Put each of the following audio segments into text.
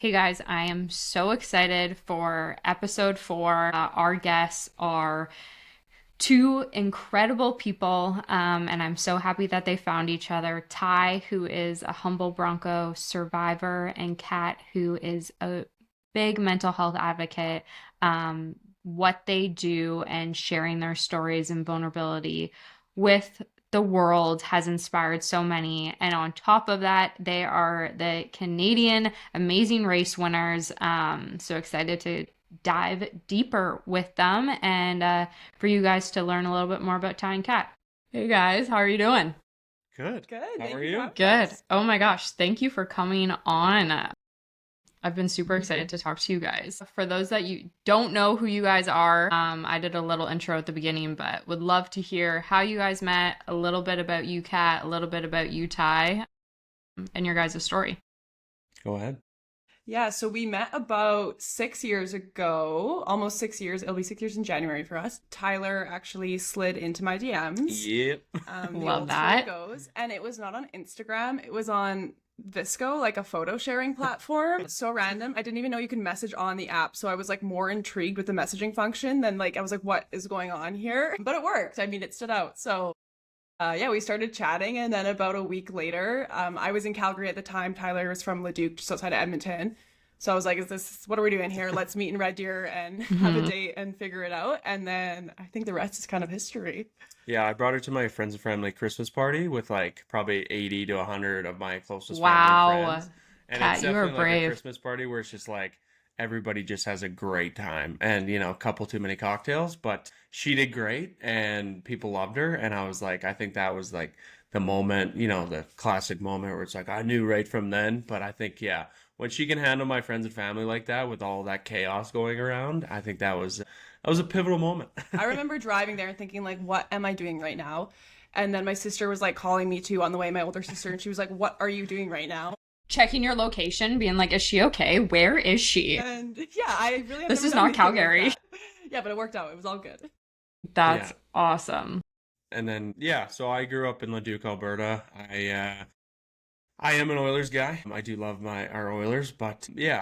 Hey guys, I am so excited for episode 4. Our guests are two incredible people, and I'm so happy that they found each other. Ty, who is a Humboldt Bronco survivor, and Kat, who is a big mental health advocate. What they do and sharing their stories and vulnerability with the world has inspired so many. And on top of that, they are the Canadian Amazing Race winners. So excited to dive deeper with them and for you guys to learn a little bit more about Ty and Kat. Hey guys, how are you doing? Good. Good. How Thank are you for you? having Good. us. Oh my gosh, thank you for coming on. I've been super excited to talk to you guys. For those that you don't know who you guys are, I did a little intro at the beginning, but would love to hear how you guys met, a little bit about you, Kat, a little bit about you, Ty, and your guys' story. Go ahead. Yeah, so we met about 6 years ago, almost 6 years. It'll be 6 years in January for us. Tyler actually slid into my DMs, Yep. the Love old story that. goes, and it was not on Instagram. It was on Visco, like a photo sharing platform. So random. I didn't even know you could message on the app. So I was like more intrigued with the messaging function than I was like, what is going on here? But it worked. I mean, it stood out. So yeah, we started chatting, and then about a week later, I was in Calgary at the time. Tyler was from Leduc, just outside of Edmonton. So I was like, what are we doing here? Let's meet in Red Deer and have a Mhm. date and figure it out. And then I think the rest is kind of history. Yeah, I brought her to my friends and family Christmas party with like probably 80 to 100 of my closest family and Wow. friends. And it's Kat, you are definitely like a brave. Christmas party where it's just like everybody just has a great time and, a couple too many cocktails, but she did great and people loved her. And I was like, I think that was like the moment, the classic moment where it's like, I knew right from then. But I think, yeah, when she can handle my friends and family like that with all that chaos going around, I think that was a pivotal moment. I remember driving there and thinking, like, what am I doing right now? And then my sister was like calling me too on the way, my older sister, and she was like, what are you doing right now? Checking your location, being like, is she okay? Where is she? And yeah, I really have This never is done not anything like Calgary. that. Yeah, but it worked out. It was all good. That's Yeah. awesome. And then yeah, so I grew up in Leduc, Alberta. I am an Oilers guy. I do love my our Oilers, but yeah,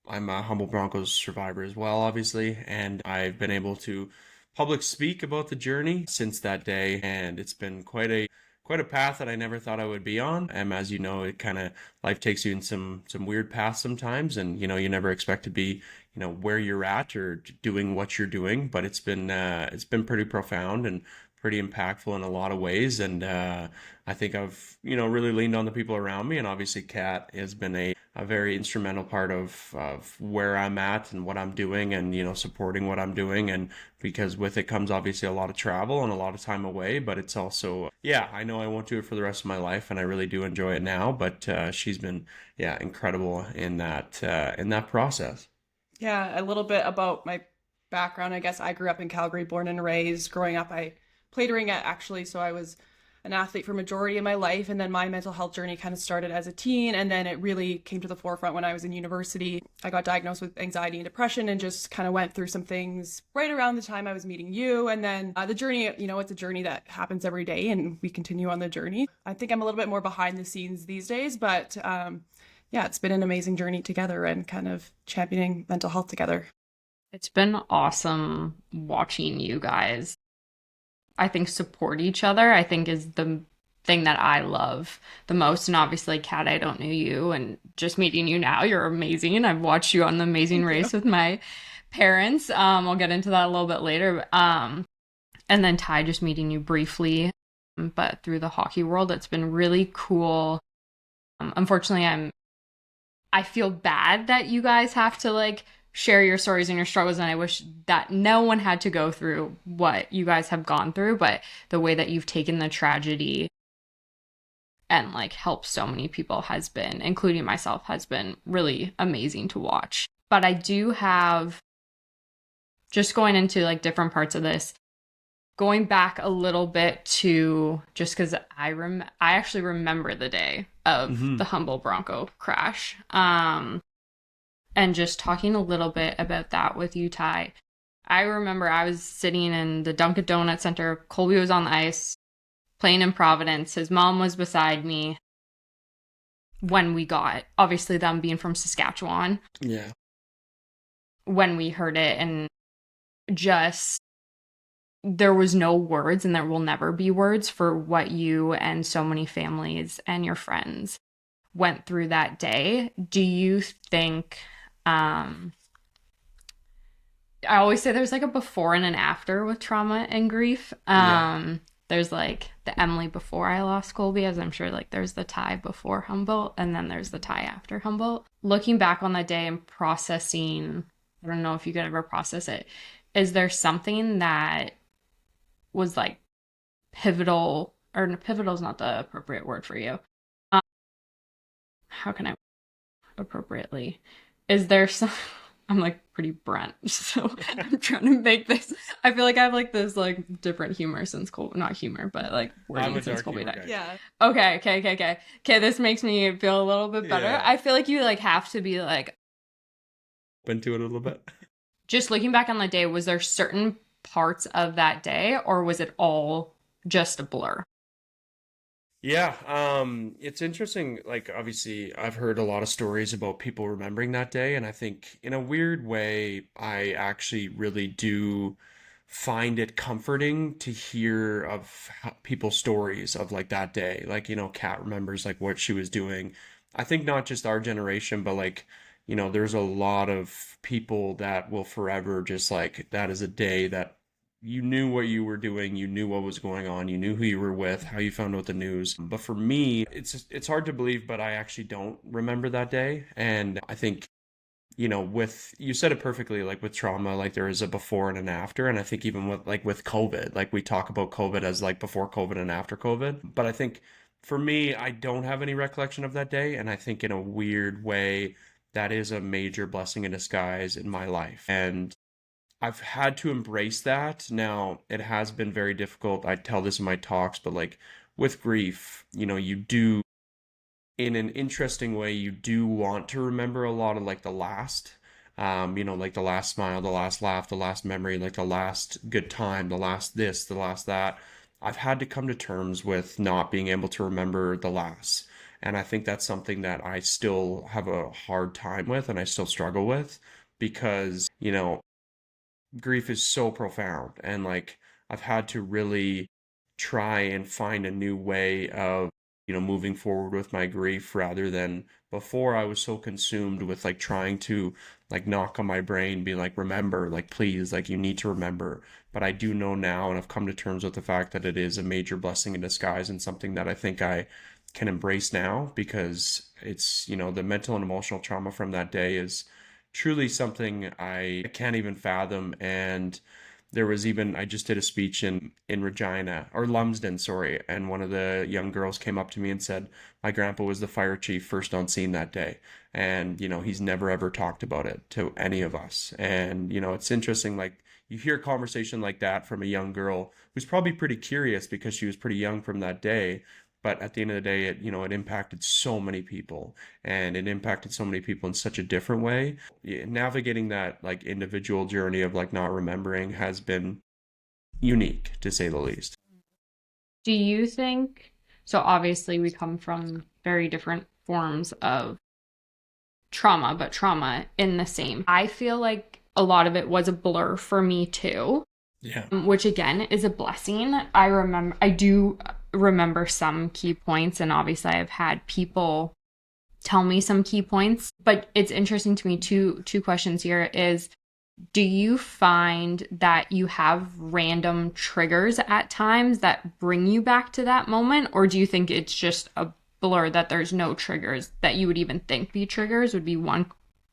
I'm a Humboldt Broncos survivor as well, obviously, and I've been able to public speak about the journey since that day, and it's been quite a path that I never thought I would be on. And as you know, it kind of life takes you in some weird paths sometimes, and you never expect to be where you're at or doing what you're doing, but it's been pretty profound and pretty impactful in a lot of ways. And I think I've really leaned on the people around me, and obviously Kat has been a very instrumental part of where I'm at and what I'm doing, and supporting what I'm doing. And because with it comes obviously a lot of travel and a lot of time away, but it's also, yeah, I know I won't do it for the rest of my life, and I really do enjoy it now. But she's been, yeah, incredible in that process. Yeah, a little bit about my background. I guess I grew up in Calgary, born and raised. Growing up, I played ring actually, so I was an athlete for majority of my life, and then my mental health journey kind of started as a teen, and then it really came to the forefront when I was in university. I got diagnosed with anxiety and depression and just kind of went through some things right around the time I was meeting you. And then the journey, it's a journey that happens every day, and we continue on the journey. I think I'm a little bit more behind the scenes these days, but yeah, it's been an amazing journey together and kind of championing mental health together. It's been awesome watching you guys, I think, support each other. I think is the thing that I love the most. And obviously, Kat, I don't know you, and just meeting you now, you're amazing. I've watched you on The Amazing Thank you. Race with my parents. I'll get into that a little bit later. And then Ty, just meeting you briefly, but through the hockey world, it's been really cool. Unfortunately, I feel bad that you guys have to like share your stories and your struggles, and I wish that no one had to go through what you guys have gone through, but the way that you've taken the tragedy and like helped so many people has been, including myself, has been really amazing to watch. But I do have, just going into like different parts of this, going back a little bit to, just because I actually remember the day of Hmm. the Humboldt Bronco crash. And just talking a little bit about that with you, Ty. I remember I was sitting in the Dunkin' Donut Center. Colby was on the ice playing in Providence. His mom was beside me. when we got, obviously, them being from Saskatchewan, Yeah. when we heard it, and just there was no words and there will never be words for what you and so many families and your friends went through that day. Do you think I always say there's like a before and an after with trauma and grief. Yeah. There's like the Emily before I lost Colby, as I'm sure like there's the Ty before Humboldt, and then there's the Ty after Humboldt. Looking back on that day and processing, I don't know if you could ever process it. Is there something that was like pivotal, or no, pivotal is not the appropriate word for you. Um, how can I appropriately? Is there some? I'm like pretty Brent, so I'm trying to make this. I feel like I have like this like different humor since Colby, not humor, but like I'm wording a since dark Colby humor died. guy. Yeah. Okay. This makes me feel a little bit better. Yeah. I feel like you like have to be like, Open to it a little bit. just looking back on the day, was there certain parts of that day, or was it all just a blur? Yeah, it's interesting. Like, obviously, I've heard a lot of stories about people remembering that day, and I think in a weird way, I actually really do find it comforting to hear of people's stories of like that day. Like, Kat remembers like what she was doing. I think not just our generation, but like, there's a lot of people that will forever just like that is a day that you knew what you were doing, you knew what was going on, you knew who you were with, how you found out the news. But for me, it's hard to believe, but I actually don't remember that day. And I think, with you said it perfectly, like with trauma, like there is a before and an after. And I think even with COVID, like we talk about COVID as like before COVID and after COVID. But I think for me, I don't have any recollection of that day. And I think in a weird way, that is a major blessing in disguise in my life. And I've had to embrace that. Now, it has been very difficult. I tell this in my talks, but like with grief, you do, in an interesting way, you do want to remember a lot of like the last, like the last smile, the last laugh, the last memory, like the last good time, the last this, the last that. I've had to come to terms with not being able to remember the last. And I think that's something that I still have a hard time with and I still struggle with because, grief is so profound and like I've had to really try and find a new way of moving forward with my grief rather than before I was so consumed with like trying to like knock on my brain be like remember like please like you need to remember, but I do know now and I've come to terms with the fact that it is a major blessing in disguise and something that I think I can embrace now because it's the mental and emotional trauma from that day is truly something I can't even fathom. And there was even I just did a speech in Regina or Lumsden, sorry, and one of the young girls came up to me and said my grandpa was the fire chief first on scene that day, and he's never ever talked about it to any of us. And it's interesting, like you hear a conversation like that from a young girl who's probably pretty curious because she was pretty young from that day. But at the end of the day, it impacted so many people, and it impacted so many people in such a different way. Yeah, navigating that like individual journey of like not remembering has been unique to say the least. Do you think so? Obviously, we come from very different forms of trauma, but trauma in the same. I feel like a lot of it was a blur for me too, Yeah. which again is a blessing. I do remember some key points, and obviously, I've had people tell me some key points, but it's interesting to me. Two questions here is, do you find that you have random triggers at times that bring you back to that moment? Or do you think it's just a blur that there's no triggers that you would even think be triggers? Would be one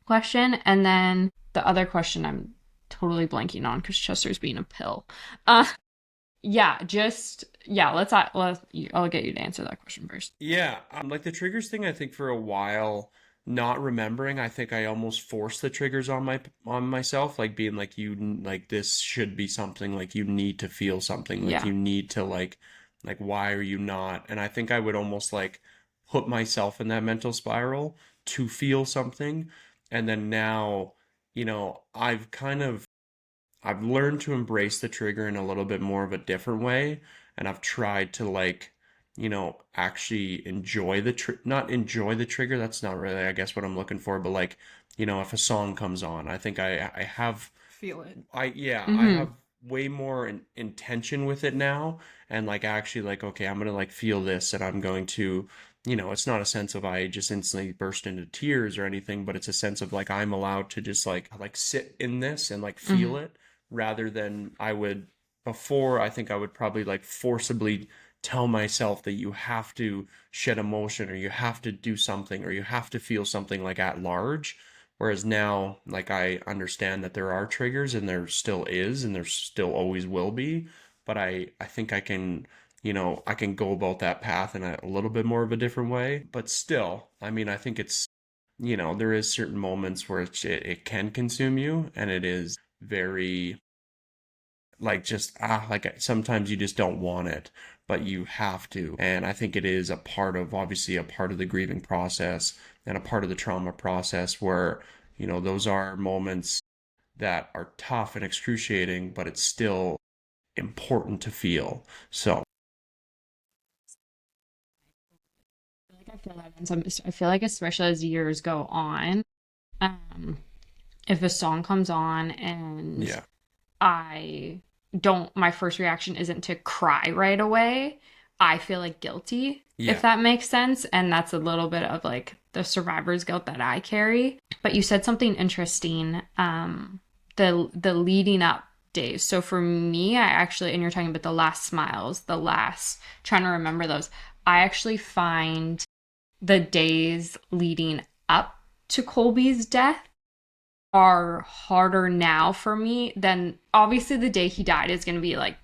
question. And then the other question I'm totally blanking on because Chester's being a pill. Uh, I'll get you to answer that question first. Yeah, like the triggers thing, I think for a while, not remembering, I think I almost forced the triggers on myself, like being like like this should be something, like you need to feel something, like Yeah. you need to like why are you not? And I think I would almost like put myself in that mental spiral to feel something. And then now, I've learned to embrace the trigger in a little bit more of a different way, and I've tried to like actually enjoy the not enjoy the trigger. That's not really, I guess, what I'm looking for, but like, if a song comes on, I think I have Feel it. I Mm-hmm. have way more intention with it now, and like actually like, okay, I'm gonna like feel this, and I'm going to, it's not a sense of I just instantly burst into tears or anything, but it's a sense of like I'm allowed to just like sit in this and like feel Mm-hmm. it, rather than I would before. I think I would probably like forcibly tell myself that you have to shed emotion, or you have to do something, or you have to feel something like at large. Whereas now, like, I understand that there are triggers, and there still is, and there still always will be. But I think I can, I can go about that path in a little bit more of a different way. But still, I mean, I think it's, there is certain moments where it can consume you, and it is very like just like sometimes you just don't want it, but you have to. And I think it is a part of, obviously, a part of the grieving process and a part of the trauma process where, those are moments that are tough and excruciating, but it's still important to feel. So I feel that in some, I feel like especially as years go on, um, if a song comes on and yeah. I don't, my first reaction isn't to cry right away. I feel like guilty, if Yeah. that makes sense. And that's a little bit of like the survivor's guilt that I carry. But you said something interesting, the leading up days. So for me, I actually, and you're talking about the last smiles, the last trying to remember those, I actually find the days leading up to Colby's death are harder now for me than obviously the day he died is going to be like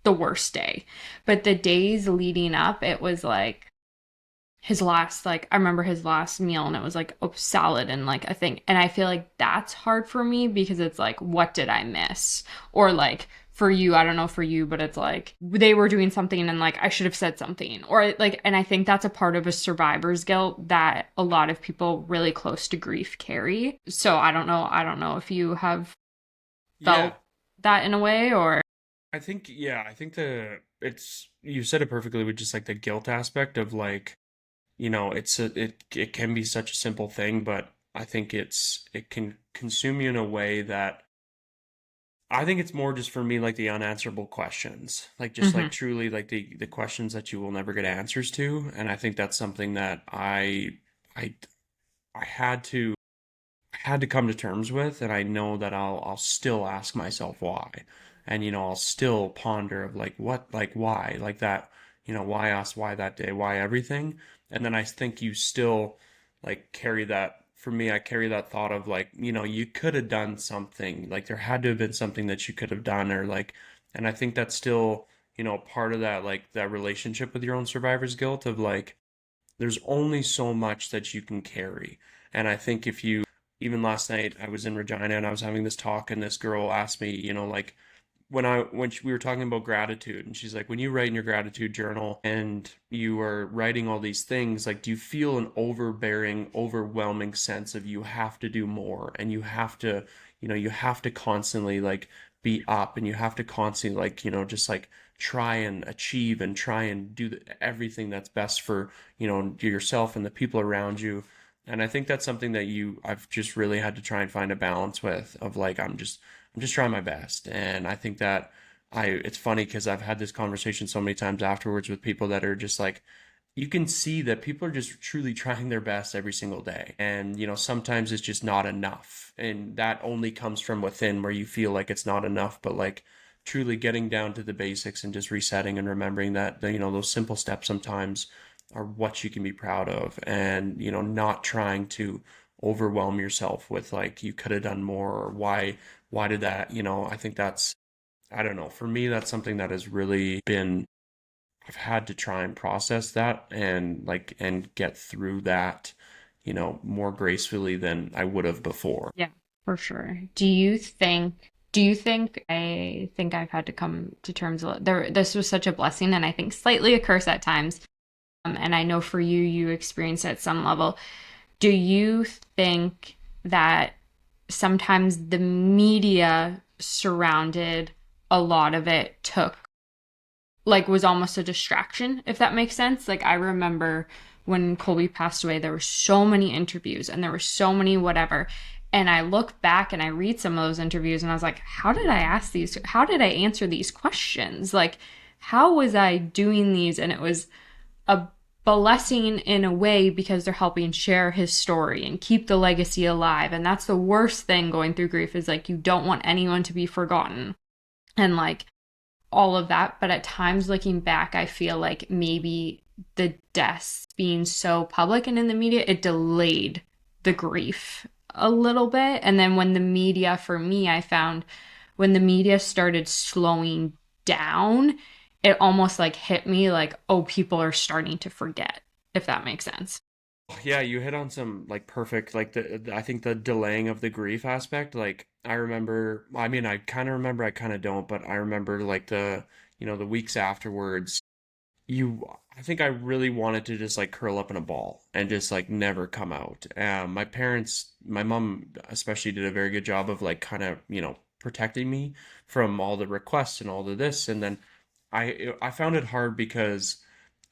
the worst day. But the days leading up, it was like his last, like, I remember his last meal and it was like a salad and like a thing. And I feel like that's hard for me because it's like, what did I miss? Or like, for you, I don't know for you, but it's like they were doing something and like I should have said something. Or like, and I think that's a part of a survivor's guilt that a lot of people really close to grief carry. So I don't know. I don't know if you have Yeah. felt that in a way or. I think, yeah, I think you said it perfectly with just like the guilt aspect of like, it can be such a simple thing, but I think it can consume you in a way that I think it's more just for me like the unanswerable questions, like just like Mhm. truly like the questions that you will never get answers to. And I think that's something that I I had to come to terms with, and I know that I'll still ask myself why. And I'll still ponder of like what, like why, like that, why us, why that day, why everything. And then I think you still like carry that, for me, I carry that thought of like, you could have done something, like there had to have been something that you could have done, or like, and I think that's still, part of that, like that relationship with your own survivor's guilt of like, there's only so much that you can carry. And I think if you, even last night, I was in Regina and I was having this talk, and this girl asked me, like we were talking about gratitude, and she's like, when you write in your gratitude journal and you are writing all these things, like, do you feel an overbearing, overwhelming sense of you have to do more, and you have to, you have to constantly like be up, and you have to constantly like, just like try and achieve and try and do everything that's best for, yourself and the people around you. And I think that's something that I've just really had to try and find a balance with, of like, I'm just trying my best. And I think that it's funny because I've had this conversation so many times afterwards with people that are just like, you can see that people are just truly trying their best every single day. And, sometimes it's just not enough. And that only comes from within, where you feel like it's not enough, but like truly getting down to the basics and just resetting and remembering that, those simple steps sometimes are what you can be proud of. And, not trying to overwhelm yourself with like, you could have done more, or why did that, I think that's, I don't know, for me, that's something that has really been, I've had to try and process that and like, and get through that, more gracefully than I would have before. Yeah, for sure. Do you think I think I've had to come to terms with there this was such a blessing and I think slightly a curse at times. And I know for you you experience it at some level. Do you think that sometimes the media surrounded a lot of it took like was almost a distraction, if that makes sense. Like I remember when Colby passed away, there were so many interviews and there were so many whatever. And I look back and I read some of those interviews and I was like, how did I ask these? How did I answer these questions? Like, how was I doing these? And it was a blessing in a way because they're helping share his story and keep the legacy alive. And that's the worst thing going through grief is like you don't want anyone to be forgotten. And like all of that. But at times looking back, I feel like maybe the deaths being so public and in the media, it delayed the grief a little bit. And then when the media, for me, I found when the media started slowing down, it almost like hit me like, oh, people are starting to forget, if that makes sense. Yeah, you hit on some like perfect like I think the delaying of the grief aspect. Like I remember, I mean, I kind of remember, I kind of don't, but I remember like the weeks afterwards. You, I think I really wanted to just like curl up in a ball and just like never come out. My parents, my mom especially did a very good job of like kind of, protecting me from all the requests and all of this. And then I found it hard because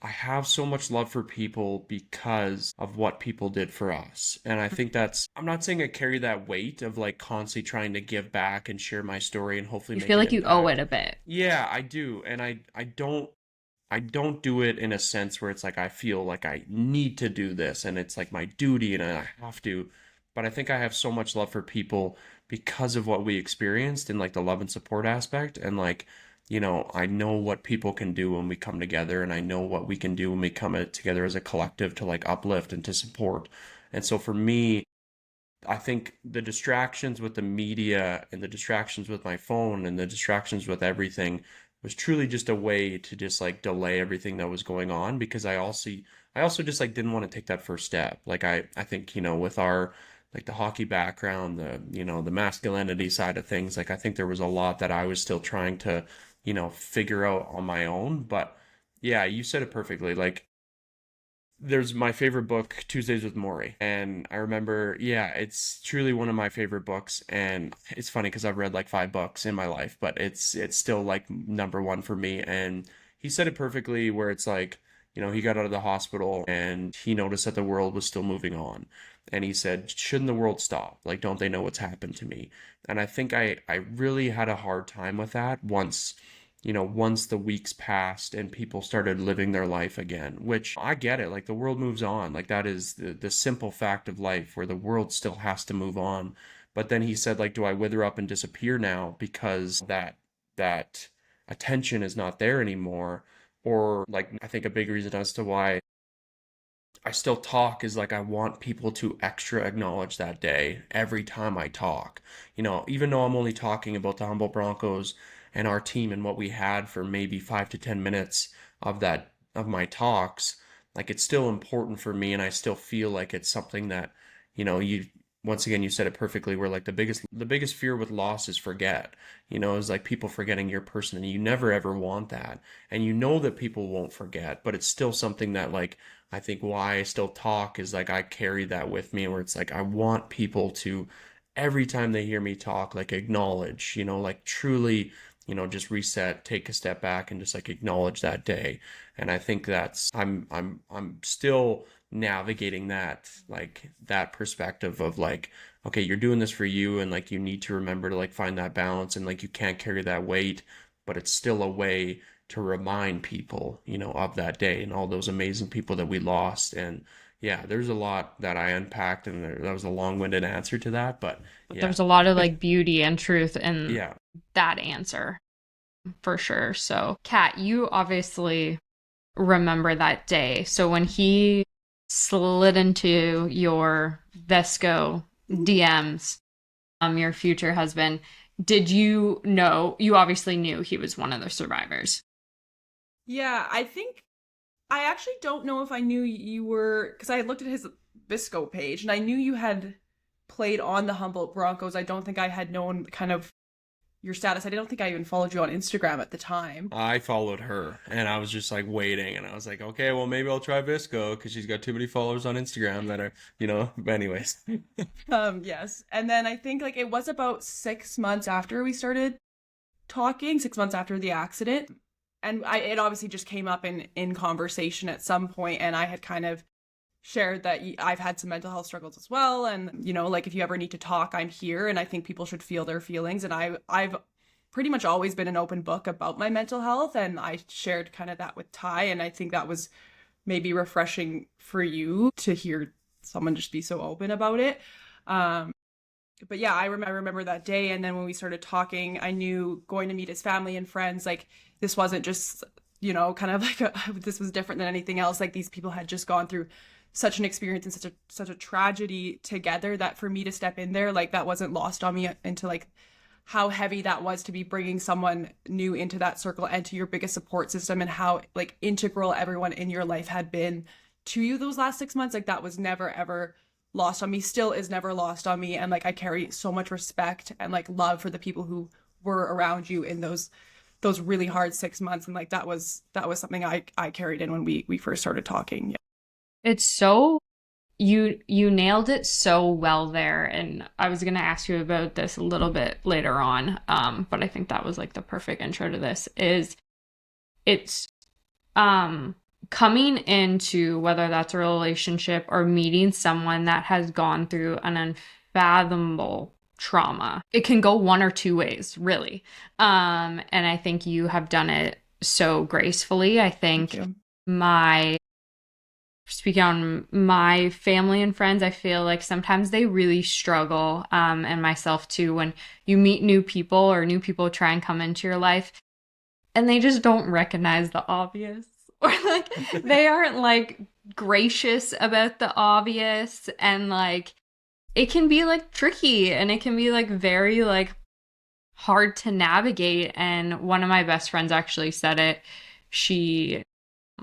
I have so much love for people because of what people did for us. And I think that's, I'm not saying I carry that weight of like constantly trying to give back and share my story and hopefully You make feel an like you owe it impact. a bit. Yeah, I do. And I don't do it in a sense where it's like I feel like I need to do this and it's like my duty and I have to. But I think I have so much love for people because of what we experienced in like the love and support aspect. And like, I know what people can do when we come together and I know what we can do when we come together as a collective to like uplift and to support. And so for me, I think the distractions with the media and the distractions with my phone and the distractions with everything was truly just a way to just like delay everything that was going on because I also just like didn't want to take that first step. Like I think, with our like the hockey background, the masculinity side of things, like I think there was a lot that I was still trying to, figure out on my own. But yeah, you said it perfectly. Like there's my favorite book, Tuesdays with Maury. And I remember, yeah, it's truly one of my favorite books. And it's funny because I've read like five books in my life, but it's still like number one for me. And he said it perfectly where it's like, he got out of the hospital and he noticed that the world was still moving on. And he said, shouldn't the world stop? Like, don't they know what's happened to me? And I think I really had a hard time with that once the weeks passed and people started living their life again, which I get it. Like the world moves on. Like that is the simple fact of life where the world still has to move on. But then he said, like, do I wither up and disappear now because that attention is not there anymore? Or like I think a big reason as to why I still talk is like I want people to extra acknowledge that day every time I talk. Even though I'm only talking about the Humboldt Broncos and our team and what we had for maybe 5 to 10 minutes of my talks, like it's still important for me and I still feel like it's something that, you once again you said it perfectly where like the biggest fear with loss is forget. Is like people forgetting your person and you never ever want that. And you know that people won't forget, but it's still something that like I think why I still talk is like I carry that with me where it's like I want people to every time they hear me talk like acknowledge, like truly, just reset, take a step back and just like acknowledge that day. And I think that's I'm still navigating that like that perspective of like okay, you're doing this for you and like you need to remember to like find that balance and like you can't carry that weight, but it's still a way to remind people, of that day and all those amazing people that we lost. And yeah, there's a lot that I unpacked, and that was a long-winded answer to that, but But yeah, there's a lot of like beauty and truth in yeah. that answer for sure. So, Kat, you obviously remember that day. So when he slid into your Vesco DMs, your future husband, did you know? You obviously knew he was one of the survivors. Yeah, I think I actually don't know if I knew you were because I had looked at his Visco page and I knew you had played on the Humboldt Broncos. I don't think I had known kind of your status. I don't think I even followed you on Instagram at the time. I followed her and I was just like waiting and I was like, okay, well maybe I'll try Visco because she's got too many followers on Instagram that are, but anyways. Yes. And then I think like it was about 6 months after we started talking, 6 months after the accident. and it obviously just came up in conversation at some point, and I had kind of shared that I've had some mental health struggles as well, and like if you ever need to talk, I'm here, and I think people should feel their feelings. And I've pretty much always been an open book about my mental health, and I shared kind of that with Ty, and I think that was maybe refreshing for you to hear someone just be so open about it. But yeah, I remember that day. And then when we started talking, I knew going to meet his family and friends, like this wasn't just, kind of like this was different than anything else. Like these people had just gone through such an experience and such a tragedy together, that for me to step in there, like that wasn't lost on me, into like how heavy that was to be bringing someone new into that circle and to your biggest support system, and how like integral everyone in your life had been to you those last 6 months. Like that was never ever lost on me, still is never lost on me. And like I carry so much respect and like love for the people who were around you in those really hard 6 months. And like that was something I carried in when we first started talking. Yeah. It's so you nailed it so well there, and I was gonna ask you about this a little bit later on, but I think that was like the perfect intro to this. Is it's coming into, whether that's a relationship or meeting someone that has gone through an unfathomable trauma. It can go one or two ways, really. And I think you have done it so gracefully. I Thank think you. my speaking on my family and friends, I feel like sometimes they really struggle, and myself too, when you meet new people or new people try and come into your life and they just don't recognize the obvious, or like they aren't like gracious about the obvious, and like it can be like tricky, and it can be like very like hard to navigate. And one of my best friends actually said it. She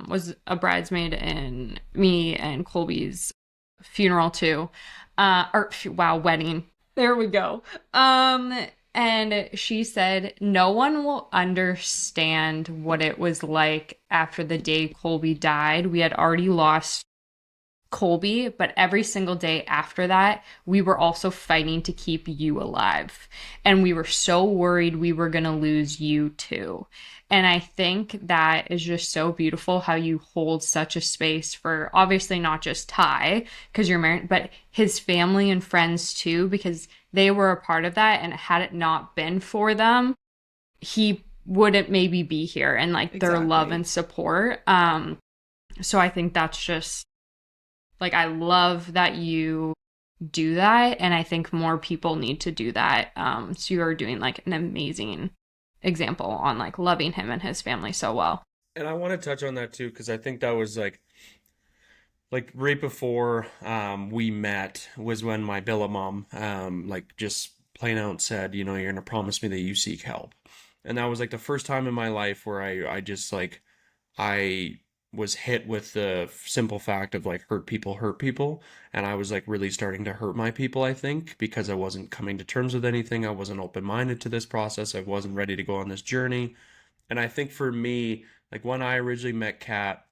was a bridesmaid in me and Colby's funeral too. Or wow, wedding. There we go. And she said no one will understand what it was like after the day Colby died. We had already lost Colby, but every single day after that, we were also fighting to keep you alive. And we were so worried we were going to lose you too. And I think that is just so beautiful how you hold such a space for, obviously not just Ty, because you're married, but his family and friends too, because they were a part of that. And had it not been for them, he wouldn't maybe be here, and like their love Exactly. and support. So I think that's just like, I love that you do that, and I think more people need to do that. So you are doing like an amazing example on like loving him and his family so well. And I want to touch on that too, because I think that was like right before we met was when my Billa mom like just plain out said, you're gonna promise me that you seek help. And that was like the first time in my life where I just like I was hit with the simple fact of like hurt people, and I was like really starting to hurt my people, I think, because I wasn't coming to terms with anything. I wasn't open-minded to this process. I wasn't ready to go on this journey. And I think for me, like when I originally met Kat,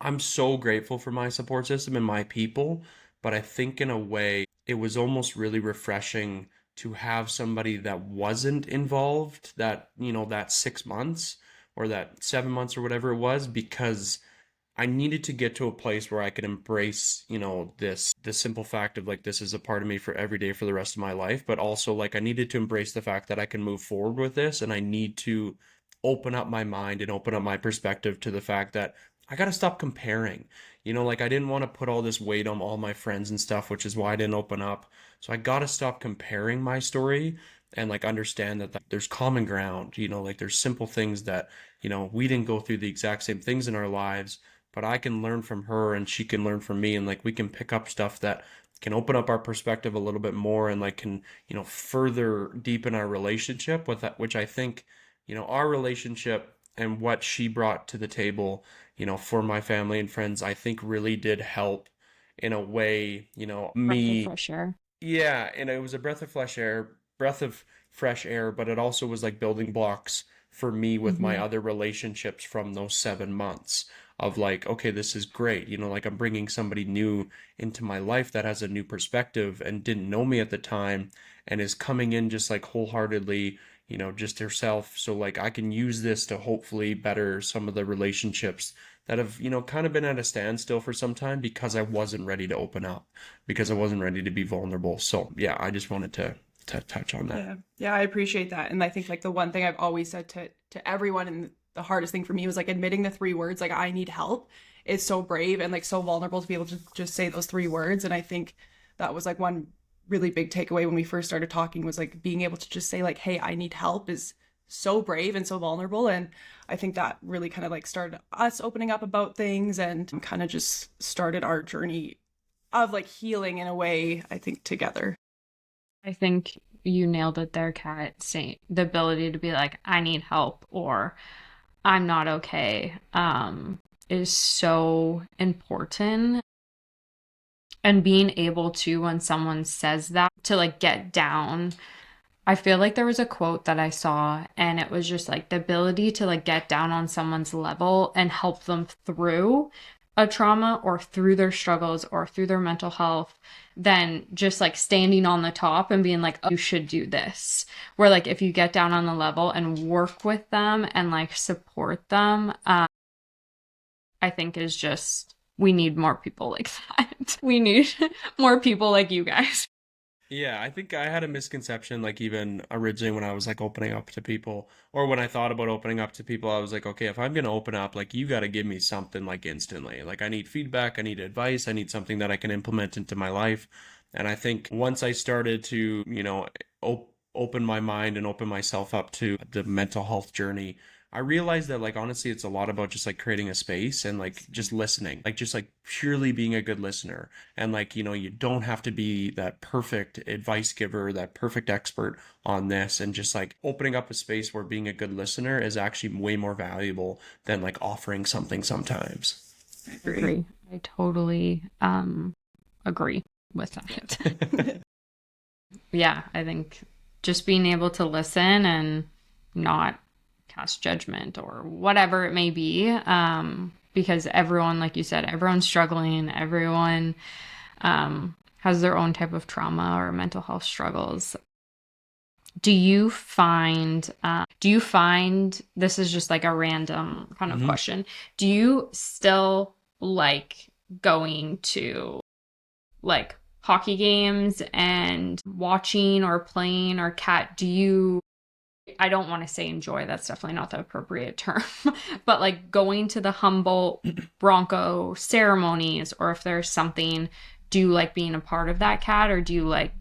I'm so grateful for my support system and my people, but I think in a way it was almost really refreshing to have somebody that wasn't involved that 6 months or that 7 months or whatever it was, because I needed to get to a place where I could embrace, this simple fact of like this is a part of me for every day for the rest of my life, but also like I needed to embrace the fact that I can move forward with this, and I need to open up my mind and open up my perspective to the fact that I got to stop comparing. Like I didn't want to put all this weight on all my friends and stuff, which is why I didn't open up. So I got to stop comparing my story and like understand that there's common ground, like there's simple things that, we didn't go through the exact same things in our lives, but I can learn from her and she can learn from me, and like we can pick up stuff that can open up our perspective a little bit more, and like can, further deepen our relationship with that, which I think, our relationship and what she brought to the table, for my family and friends, I think really did help in a way, Breath of me. fresh air. Yeah, and it was a breath of fresh air, but it also was like building blocks for me with my Mm-hmm. other relationships from those 7 months of like, okay, this is great. Like I'm bringing somebody new into my life that has a new perspective and didn't know me at the time and is coming in just like wholeheartedly, just herself. So like I can use this to hopefully better some of the relationships that have, kind of been at a standstill for some time because I wasn't ready to open up, because I wasn't ready to be vulnerable. So yeah, I just wanted to touch on that. Yeah. Yeah, I appreciate that. And I think like the one thing I've always said to everyone, and the hardest thing for me was like admitting the three words, like I need help, is so brave and like so vulnerable to be able to just say those three words. And I think that was like one really big takeaway when we first started talking, was like being able to just say like, hey, I need help, is so brave and so vulnerable. And I think that really kind of like started us opening up about things, and kind of just started our journey of like healing in a way, I think, together. I think you nailed it there, Kat. Saying the ability to be like, I need help or I'm not okay, is so important. And being able to, when someone says that, to like get down. I feel like there was a quote that I saw, and it was just like the ability to like get down on someone's level and help them through a trauma or through their struggles or through their mental health, than just like standing on the top and being like, oh, you should do this. Where like if you get down on the level and work with them and like support them, I think is just, we need more people like that. We need more people like you guys. Yeah, I think I had a misconception, like even originally when I was like opening up to people, or when I thought about opening up to people, I was like, okay, if I'm gonna open up, like you gotta give me something like instantly. Like I need feedback, I need advice, I need something that I can implement into my life. And I think once I started to, open my mind and open myself up to the mental health journey, I realized that like honestly it's a lot about just like creating a space and like just listening, like just like purely being a good listener. And like, you don't have to be that perfect advice giver, that perfect expert on this. And just like opening up a space where being a good listener is actually way more valuable than like offering something sometimes. I agree. Agree. I totally agree with that. Yeah, I think just being able to listen and not cast judgment or whatever it may be, because everyone, like you said, everyone's struggling, everyone has their own type of trauma or mental health struggles. Do you find this is just like a random kind of hmm question, do you still like going to like hockey games and watching or playing? Or Kat, do you, I don't want to say enjoy, that's definitely not the appropriate term, but like going to the Humboldt Bronco ceremonies, or if there's something, do you like being a part of that, Kat? Or do you like,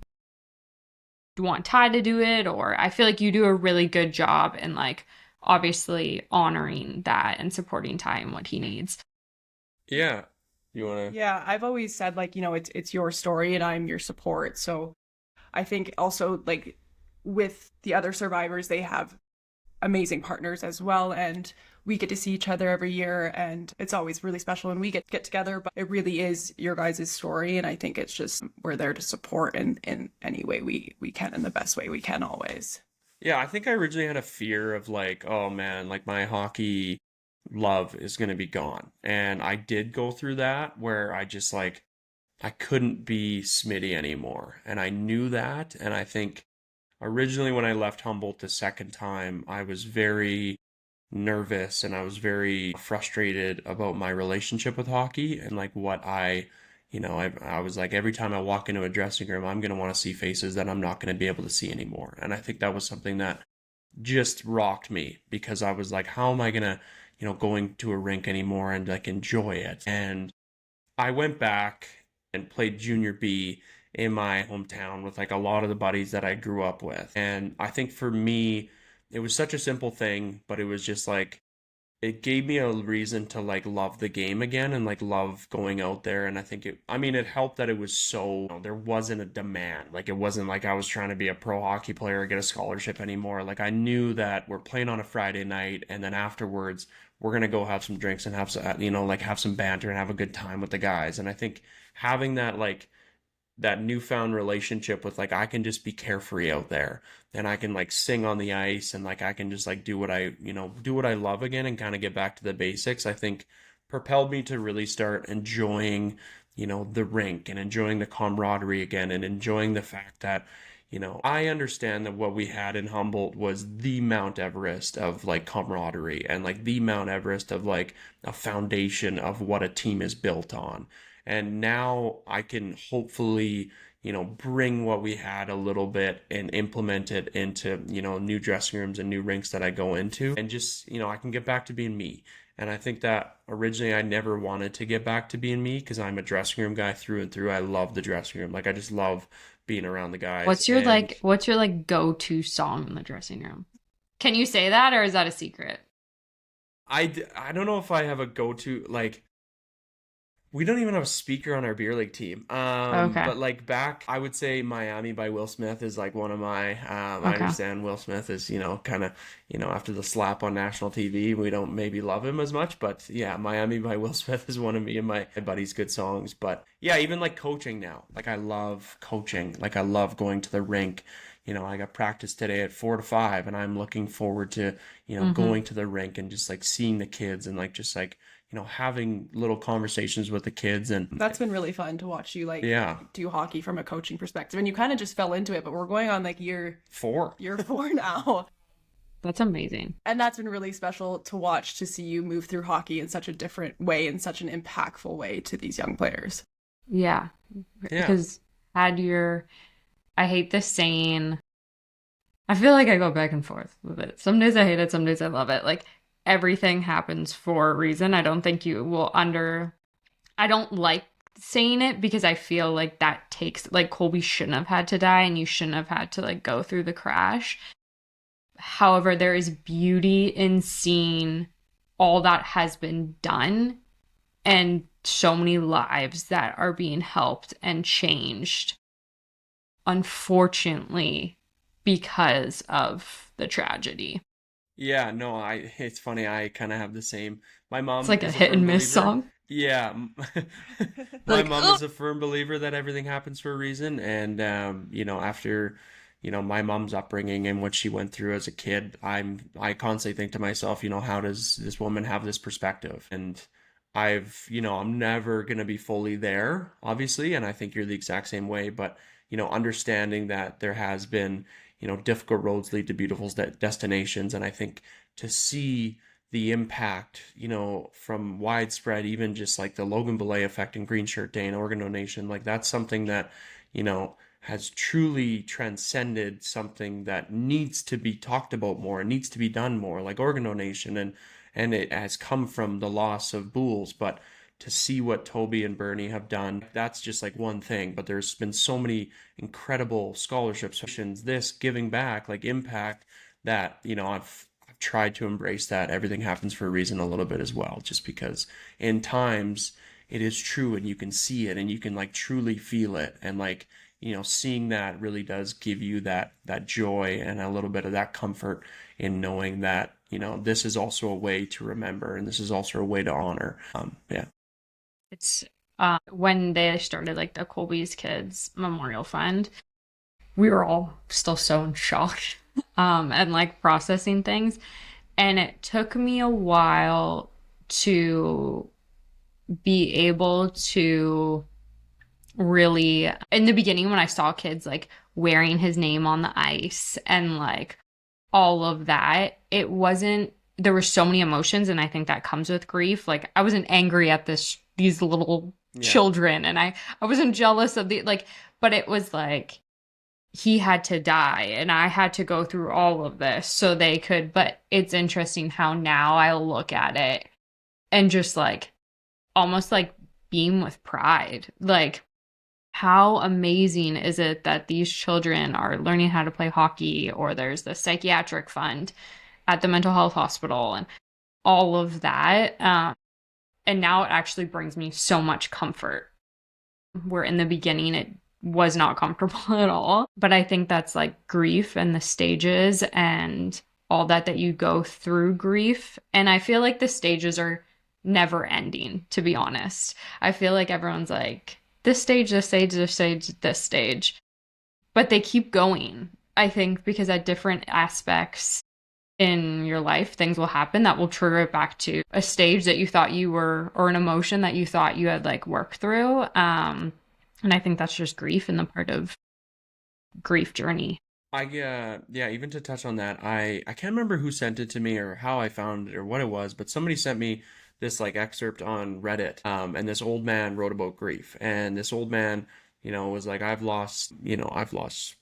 do you want Ty to do it? Or I feel like you do a really good job in like obviously honoring that and supporting Ty and what he needs. Yeah. You want to? Yeah, I've always said like, it's your story and I'm your support. So I think also like with the other survivors, they have amazing partners as well, and we get to see each other every year, and it's always really special when we get together. But it really is your guys' story, and I think it's just we're there to support in any way we can, in the best way we can always. Yeah, I think I originally had a fear of like, oh man, like my hockey love is going to be gone. And I did go through that where I just like, I couldn't be Smitty anymore. And I knew that. And I think originally when I left Humboldt the second time, I was very nervous and I was very frustrated about my relationship with hockey and like what I was like, every time I walk into a dressing room, I'm going to want to see faces that I'm not going to be able to see anymore. And I think that was something that just rocked me because I was like, how am I going to, going to a rink anymore and like enjoy it? And I went back and played junior B in my hometown with like a lot of the buddies that I grew up with. And I think for me, it was such a simple thing, but it was just like it gave me a reason to like love the game again and like love going out there. And I think it helped that it was so, there wasn't a demand. Like it wasn't like I was trying to be a pro hockey player or get a scholarship anymore. Like I knew that we're playing on a Friday night and then afterwards we're going to go have some drinks and have some, like have some banter and have a good time with the guys. And I think having that like that newfound relationship with like I can just be carefree out there and I can like sing on the ice and like I can just like do what I love again and kind of get back to the basics, I think propelled me to really start enjoying the rink and enjoying the camaraderie again and enjoying the fact that, I understand that what we had in Humboldt was the Mount Everest of like camaraderie and like the Mount Everest of like a foundation of what a team is built on. And now I can hopefully, bring what we had a little bit and implement it into, new dressing rooms and new rinks that I go into. And just, I can get back to being me. And I think that originally I never wanted to get back to being me because I'm a dressing room guy through and through. I love the dressing room. Like I just love being around the guys. And What's your like go-to song in the dressing room? Can you say that or is that a secret? I don't know if I have a go-to, like, we don't even have a speaker on our beer league team. Okay. But like back, I would say Miami by Will Smith is like one of my. I Okay. understand Will Smith is, kind of, after the slap on national TV, we don't maybe love him as much. But yeah, Miami by Will Smith is one of me and my buddy's good songs. But yeah, even like coaching now, like I love coaching. Like I love going to the rink. I got practice today at 4 to 5, and I'm looking forward to, Mm-hmm. going to the rink and just like seeing the kids and like just like having little conversations with the kids and That's been really fun to watch you like yeah, do hockey from a coaching perspective. And you kind of just fell into it, but we're going on like four. year 4 now. That's amazing. And that's been really special to watch, to see you move through hockey in such a different way, in such an impactful way to these young players. Yeah. Yeah. Because had your, I hate this saying, I feel like I go back and forth with it. Some days I hate it, some days I love it. Like everything happens for a reason. I don't think you will I don't like saying it because I feel like that takes, like Colby shouldn't have had to die and you shouldn't have had to like go through the crash. However, there is beauty in seeing all that has been done and so many lives that are being helped and changed, unfortunately, because of the tragedy. Yeah, no, it's funny, I kind of have the same. My It's mom like a is a hit firm and miss believer. song. Yeah, my Like, mom ugh. is a firm believer that everything happens for a reason. And after, my mom's upbringing and what she went through as a kid, I constantly think to myself, how does this woman have this perspective? And I'm never gonna be fully there, obviously, and I think you're the exact same way, but understanding that there has been, difficult roads lead to beautiful destinations, and I think to see the impact, from widespread, even just like the Logan Belay effect and Green Shirt Day and Organ donation, like that's something that, has truly transcended something that needs to be talked about more and needs to be done more, like organ donation, and it has come from the loss of Bools, but to see what Toby and Bernie have done, that's just like one thing. But there's been so many incredible scholarships, this giving back, like impact that, I've tried to embrace that everything happens for a reason a little bit as well, just because in times it is true and you can see it and you can like truly feel it and like seeing that really does give you that joy and a little bit of that comfort in knowing that this is also a way to remember and this is also a way to honor. Yeah. It's when they started like the Colby's Kids Memorial Fund, we were all still so in shock and like processing things. And it took me a while to be able to really, in the beginning, when I saw kids like wearing his name on the ice and like all of that, it wasn't, there were so many emotions. And I think that comes with grief. Like I wasn't angry at these little Yeah. children and I wasn't jealous of the, like, but it was like, he had to die and I had to go through all of this so they could. But it's interesting how now I look at it and just like almost like beam with pride. Like, how amazing is it that these children are learning how to play hockey, or there's the psychiatric fund at the mental health hospital and all of that. And now it actually brings me so much comfort, where in the beginning it was not comfortable at all. But I think that's like grief and the stages and all that you go through grief. And I feel like the stages are never ending, to be honest. I feel like everyone's like, this stage, this stage, this stage, this stage. But they keep going, I think, because at different aspects in your life, things will happen that will trigger it back to a stage that you thought you were, or an emotion that you thought you had like worked through. And I think that's just grief and the part of grief journey. Yeah, even to touch on that, I can't remember who sent it to me or how I found it or what it was, but somebody sent me this like excerpt on Reddit. And this old man wrote about grief. And this old man, was like, I've lost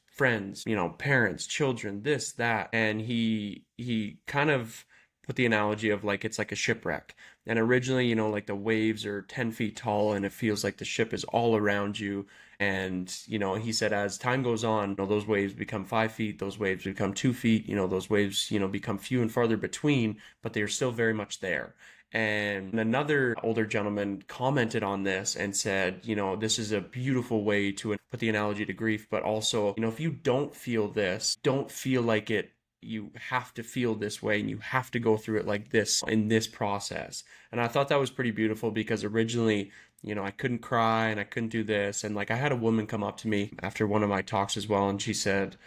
friends, parents, children, this, that. And he kind of put the analogy of like it's like a shipwreck. And originally, like the waves are 10 feet tall and it feels like the ship is all around you. And, he said as time goes on, those waves become 5 feet, those waves become 2 feet, those waves, become few and farther between, but they're still very much there. And another older gentleman commented on this and said, this is a beautiful way to put the analogy to grief, but also, if you don't feel this, don't feel like it, you have to feel this way and you have to go through it like this in this process. And I thought that was pretty beautiful because originally, I couldn't cry and I couldn't do this. And like I had a woman come up to me after one of my talks as well, and she said,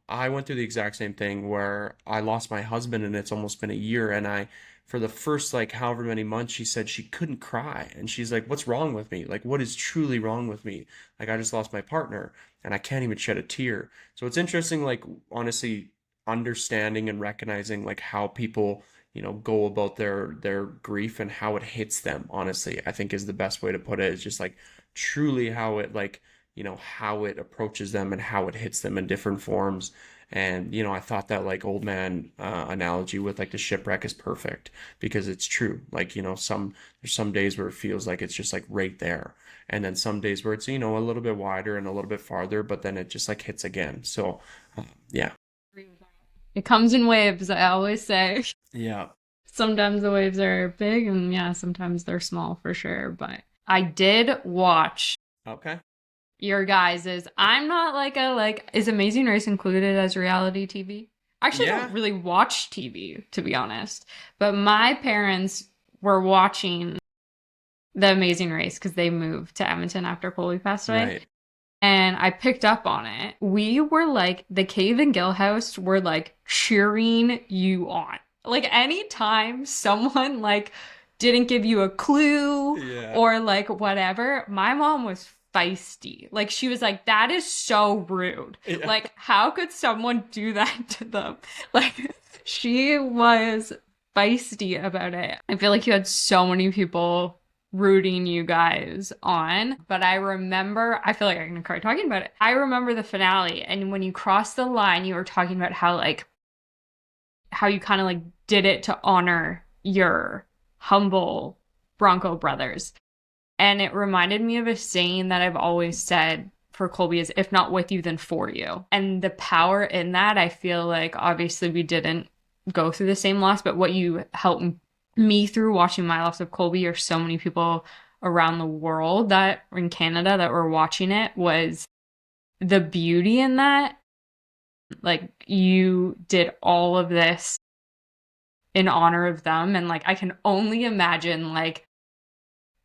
I went through the exact same thing where I lost my husband and it's almost been a year. And for the first like however many months, she said she couldn't cry. And she's like, what's wrong with me? Like, what is truly wrong with me? Like, I just lost my partner and I can't even shed a tear. So it's interesting, like, honestly, understanding and recognizing like how people go about their grief and how it hits them, honestly, I think is the best way to put it. Is just like truly how it like how it approaches them and how it hits them in different forms. And I thought that like old man analogy with like the shipwreck is perfect because it's true. Like there's some days where it feels like it's just like right there, and then some days where it's a little bit wider and a little bit farther, but then it just like hits again. So yeah. It comes in waves, I always say. Yeah. Sometimes the waves are big and yeah, sometimes they're small for sure. But I did watch Okay. your guys's. I'm not is Amazing Race included as reality TV? I actually Yeah. don't really watch TV, to be honest. But my parents were watching The Amazing Race because they moved to Edmonton after Colby passed away. Right. And I picked up on it. We were like, the Cave and Gill House were like cheering you on. Like anytime someone like didn't give you a clue Yeah. or like whatever, my mom was feisty. Like she was like, that is so rude. Yeah. Like how could someone do that to them? Like she was feisty about it. I feel like you had so many people rooting you guys on, but I feel like I'm gonna cry talking about it. I remember the finale, and when you crossed the line, you were talking about how you kind of like did it to honor your Humboldt Bronco brothers. And it reminded me of a saying that I've always said for Colby is, if not with you, then for you. And the power in that, I feel like obviously we didn't go through the same loss, but what you helped me through watching my loss of Colby, or so many people around the world that were in Canada that were watching it, was the beauty in that. Like you did all of this in honor of them, and like I can only imagine like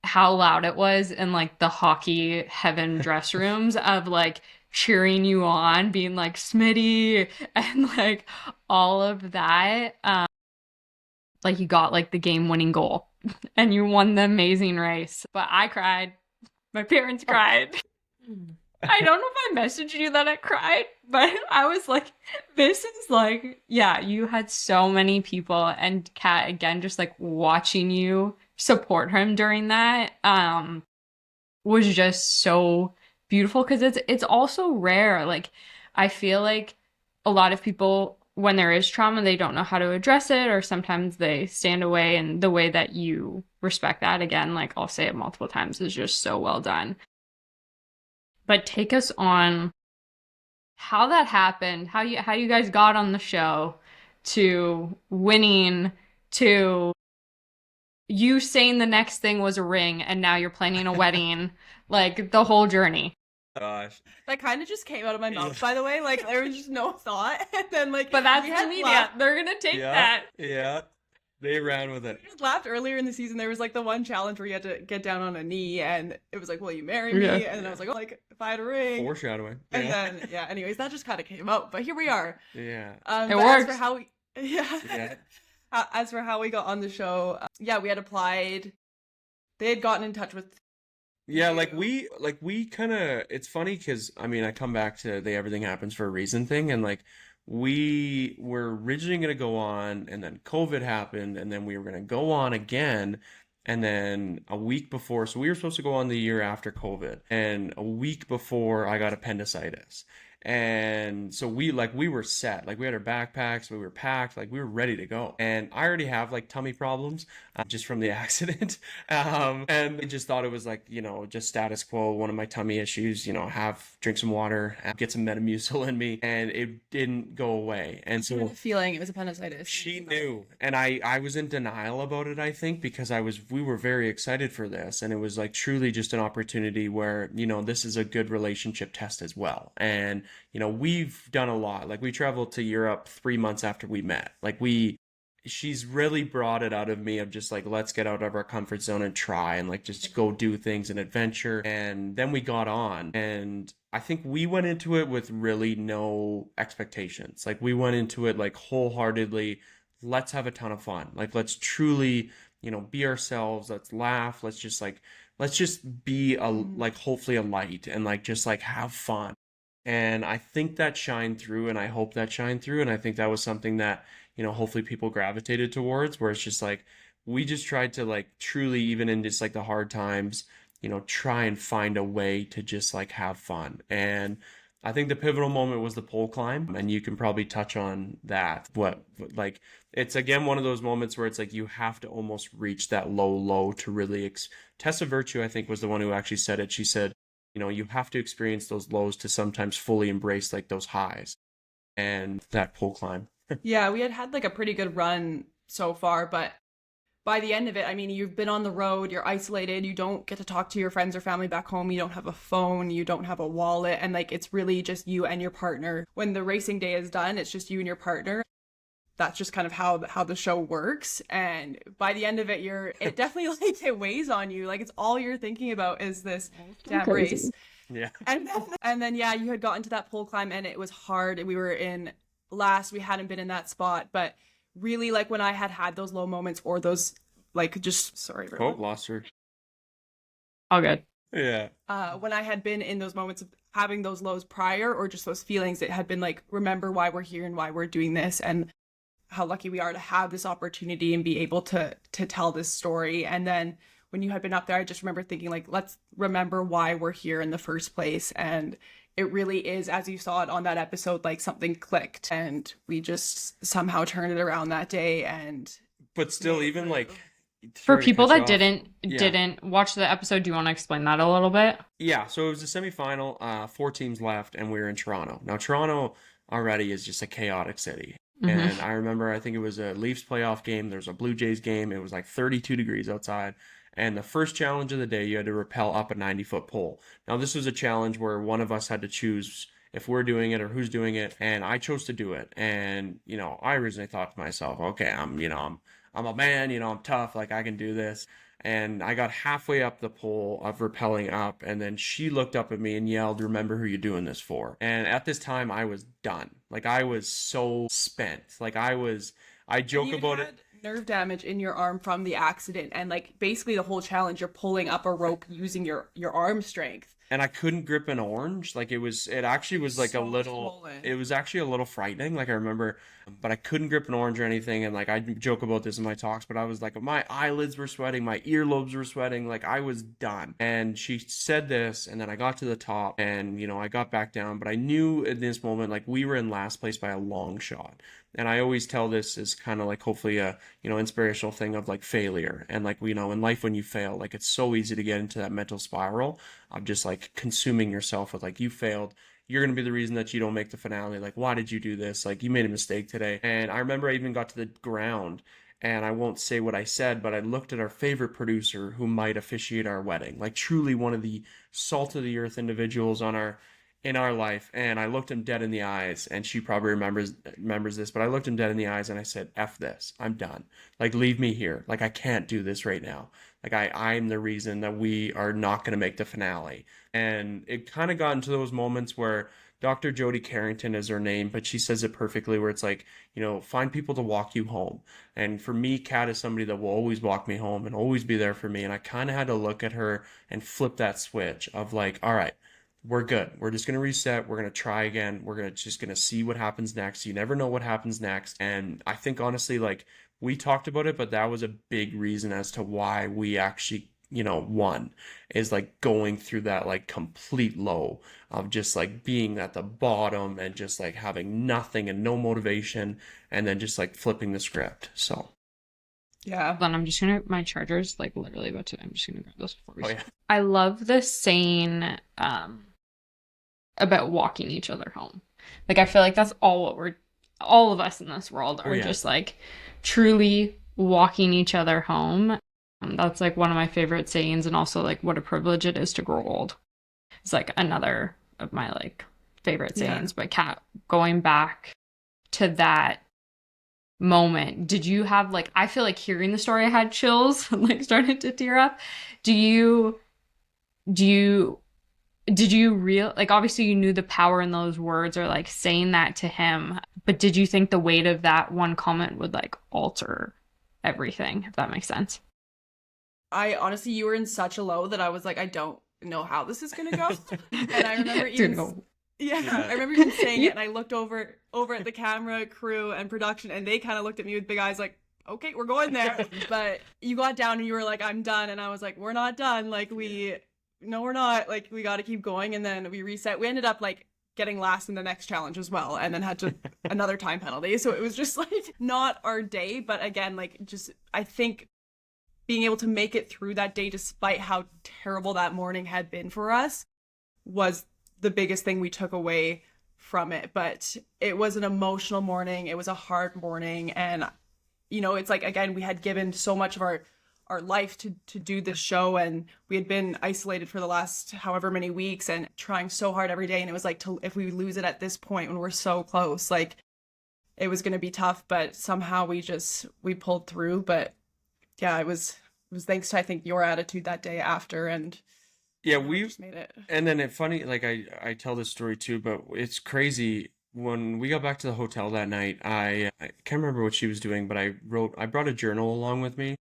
how loud it was in like the hockey heaven dress rooms of like cheering you on, being like Smitty and like all of that. Like you got like the game winning goal and you won the Amazing Race. But I cried. My parents cried. I don't know if I messaged you that I cried, but I was like, this is like, yeah, you had so many people, and Kat, again, just like watching you support him during that was just so beautiful because it's also rare. Like I feel like a lot of people, when there is trauma, they don't know how to address it, or sometimes they stand away, and the way that you respect that, again, like I'll say it multiple times, is just so well done. But take us on how that happened, how you guys got on the show, to winning, to you saying the next thing was a ring and now you're planning a wedding, like the whole journey. Gosh. That kind of just came out of my mouth, by the way. Like, there was just no thought. And then, like, but that's the media. They're going to take that. Yeah. They ran with it. I just laughed earlier in the season. There was, like, the one challenge where you had to get down on a knee, and it was like, will you marry me? Yeah. And then I was like, oh, like, if I had a ring. Foreshadowing. And then, yeah, anyways, that just kind of came out. But here we are. Yeah. It works. As for Yeah. Yeah. As for how we got on the show, yeah, we had applied. They had gotten in touch with Yeah, you. like we kind of it's funny because I mean I come back to the everything happens for a reason thing, and like we were originally going to go on, and then COVID happened, and then we were going to go on again, and then a week before, so we were supposed to go on the year after COVID, and a week before I got appendicitis. And so we were set. Like we had our backpacks, we were packed, like we were ready to go. And I already have like tummy problems just from the accident. And I just thought it was like, just status quo, one of my tummy issues, drink some water, get some Metamucil in me, and it didn't go away. And You had a so feeling it was appendicitis. she knew, and I was in denial about it, I think, because we were very excited for this, and it was like truly just an opportunity where, this is a good relationship test as well. And, we've done a lot. Like we traveled to Europe 3 months after we met. She's really brought it out of me of just like, let's get out of our comfort zone and try and like just go do things and adventure. And then we got on, and I think we went into it with really no expectations. Like we went into it like wholeheartedly, let's have a ton of fun. Like let's truly, be ourselves. Let's laugh. Let's just be like hopefully a light and like just like have fun. And I think that shined through, and I hope that shined through. And I think that was something that, hopefully people gravitated towards, where it's just like, we just tried to like truly, even in just like the hard times, try and find a way to just like have fun. And I think the pivotal moment was the pole climb, and you can probably touch on that. Like, it's again one of those moments where it's like you have to almost reach that low to really Tessa Virtue, I think, was the one who actually said it. She said, you have to experience those lows to sometimes fully embrace like those highs, and that pole climb. Yeah, we had like a pretty good run so far, but by the end of it, I mean, you've been on the road, you're isolated, you don't get to talk to your friends or family back home, you don't have a phone, you don't have a wallet, and like it's really just you and your partner. When the racing day is done, it's just you and your partner. That's just kind of how the show works. And by the end of it, it definitely like it weighs on you. Like it's all you're thinking about is this damn race. Yeah. And then yeah, you had gotten to that pole climb and it was hard. We were in last, we hadn't been in that spot, but really like when I had those low moments or those like just sorry Oh, everyone. lost her. All good. Yeah. When I had been in those moments of having those lows prior or just those feelings, it had been like remember why we're here and why we're doing this and how lucky we are to have this opportunity and be able to tell this story. And then when you had been up there, I just remember thinking like, let's remember why we're here in the first place. And it really is, as you saw it on that episode, like something clicked and we just somehow turned it around that day. And But still, even like, For sorry to people cut you that off. didn't Yeah. didn't watch the episode, do you want to explain that a little bit? Yeah, so it was the semifinal, 4 teams left, and we were in Toronto. Now, Toronto already is just a chaotic city. Hmm. And I remember, I think it was a Leafs playoff game, there was a Blue Jays game, it was like 32 degrees outside. And the first challenge of the day, you had to rappel up a 90-foot pole. Now, this was a challenge where one of us had to choose if we're doing it or who's doing it, and I chose to do it. And, I originally thought to myself, okay, I'm a man, I'm tough, like I can do this. And I got halfway up the pole of rappelling up, and then she looked up at me and yelled, "Remember who you're doing this for." And at this time, I was done. Like I was so spent. I and joke you about it. had nerve damage in your arm from the accident. And like basically the whole challenge, you're pulling up a rope using your arm strength. And I couldn't grip an orange. It actually was like So swollen. it was actually a little frightening. Like I remember, but I couldn't grip an orange or anything. And like I joke about this in my talks, but I was like, my eyelids were sweating, my earlobes were sweating, like I was done. And she said this, and then I got to the top, and I got back down, but I knew in this moment, like we were in last place by a long shot. And I always tell this as kind of like hopefully a inspirational thing of like failure, and like in life when you fail, like it's so easy to get into that mental spiral of just like consuming yourself with like you failed, you're going to be the reason that you don't make the finale, like why did you do this, like you made a mistake today. And I remember I even got to the ground, and I won't say what I said, but I looked at our favorite producer who might officiate our wedding, like truly one of the salt of the earth individuals in our life. And I looked him dead in the eyes, and she probably remembers this, but I looked him dead in the eyes and I said, "F this, I'm done. Like leave me here. Like I can't do this right now. Like I'm the reason that we are not going to make the finale." And it kind of got into those moments where Dr. Jody Carrington is her name, but she says it perfectly where it's like, find people to walk you home. And for me, Kat is somebody that will always walk me home and always be there for me. And I kind of had to look at her and flip that switch of like, all right, we're good. We're just going to reset. We're going to try again. Just going to see what happens next. You never know what happens next. And I think honestly, like we talked about it, but that was a big reason as to why we actually, won, is like going through that like complete low of just like being at the bottom and just like having nothing and no motivation and then just like flipping the script. So Yeah. Then I'm just gonna, my charger's like literally about to, I'm just gonna grab this before we oh start. yeah. I love this saying about walking each other home. Like I feel like that's all of us in this world are just like truly walking each other home. That's like one of my favorite sayings, and also like what a privilege it is to grow old. It's like another of my like favorite sayings. But Kat, going back to that moment, did you have like, I feel like hearing the story I had chills like started to tear up. Do you did you like obviously you knew the power in those words or like saying that to him, but did you think the weight of that one comment would like alter everything, if that makes sense? I honestly, you were in such a low that I was like, I don't know how this is gonna go. And I remember even, I remember even saying it, and I looked over at the camera crew and production, and they kind of looked at me with big eyes, like, okay, we're going there. But you got down and you were like, I'm done, and I was like, we're not done. Like no, we're not. Like we got to keep going, and then we reset. We ended up like getting last in the next challenge as well, and then had to another time penalty. So it was just like not our day, but again, like just I think being able to make it through that day despite how terrible that morning had been for us was the biggest thing we took away from it. But it was an emotional morning. It was a hard morning. And, it's like, again, we had given so much of our life to do this show, and we had been isolated for the last however many weeks and trying so hard every day. And it was like, if we lose it at this point when we're so close, like it was going to be tough, but somehow we pulled through. But yeah, it was thanks to I think your attitude that day after, and yeah, we just made it. And then it funny, like I tell this story too, but it's crazy. When we got back to the hotel that night, I can't remember what she was doing, but I brought a journal along with me,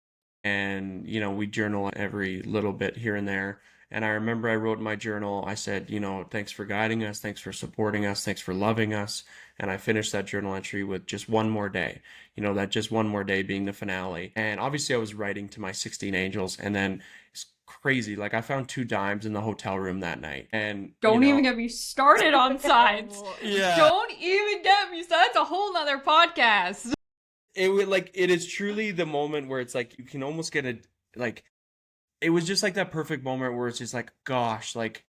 and we journal every little bit here and there. And I remember I wrote in my journal, I said, thanks for guiding us, thanks for supporting us, thanks for loving us. And I finished that journal entry with just one more day, that just one more day being the finale. And obviously I was writing to my 16 angels, and then it's crazy. Like I found 2 dimes in the hotel room that night. And don't even get me started on signs. Yeah. Don't even get me started. That's a whole nother podcast. It is truly the moment where it's like you can almost get it was just like that perfect moment where it's just like, gosh, like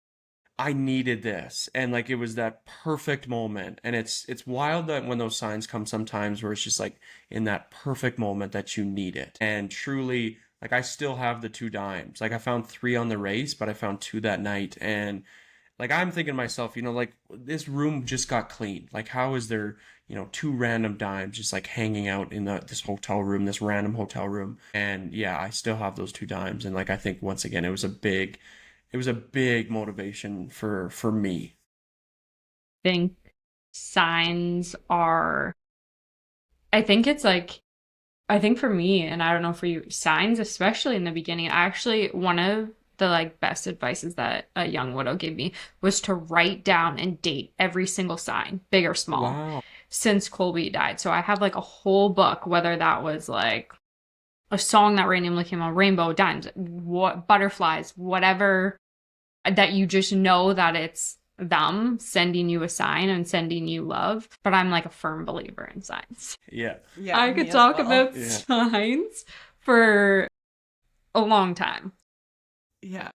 I needed this. And like it was that perfect moment. And it's wild that when those signs come sometimes where it's just like in that perfect moment that you need it. And truly, like I still have the 2 dimes. Like I found 3 on the race, but I found 2 that night. And like I'm thinking to myself, like this room just got cleaned. Like how is there, 2 random dimes just like hanging out in this hotel room, this random hotel room? And yeah, I still have those 2 dimes. And like I think once again, it was a big motivation for me. I think signs are, I think it's like, I think for me, and I don't know for you, signs, especially in the beginning, actually one of the like best advices that a young widow gave me was to write down and date every single sign, big or small, Wow. since Colby died. So I have like a whole book, whether that was like a song that randomly came on, rainbow, dimes, what butterflies, whatever, that you just know that it's them sending you a sign and sending you love. But I'm like a firm believer in signs. Yeah. I could talk about signs for a long time. Yeah.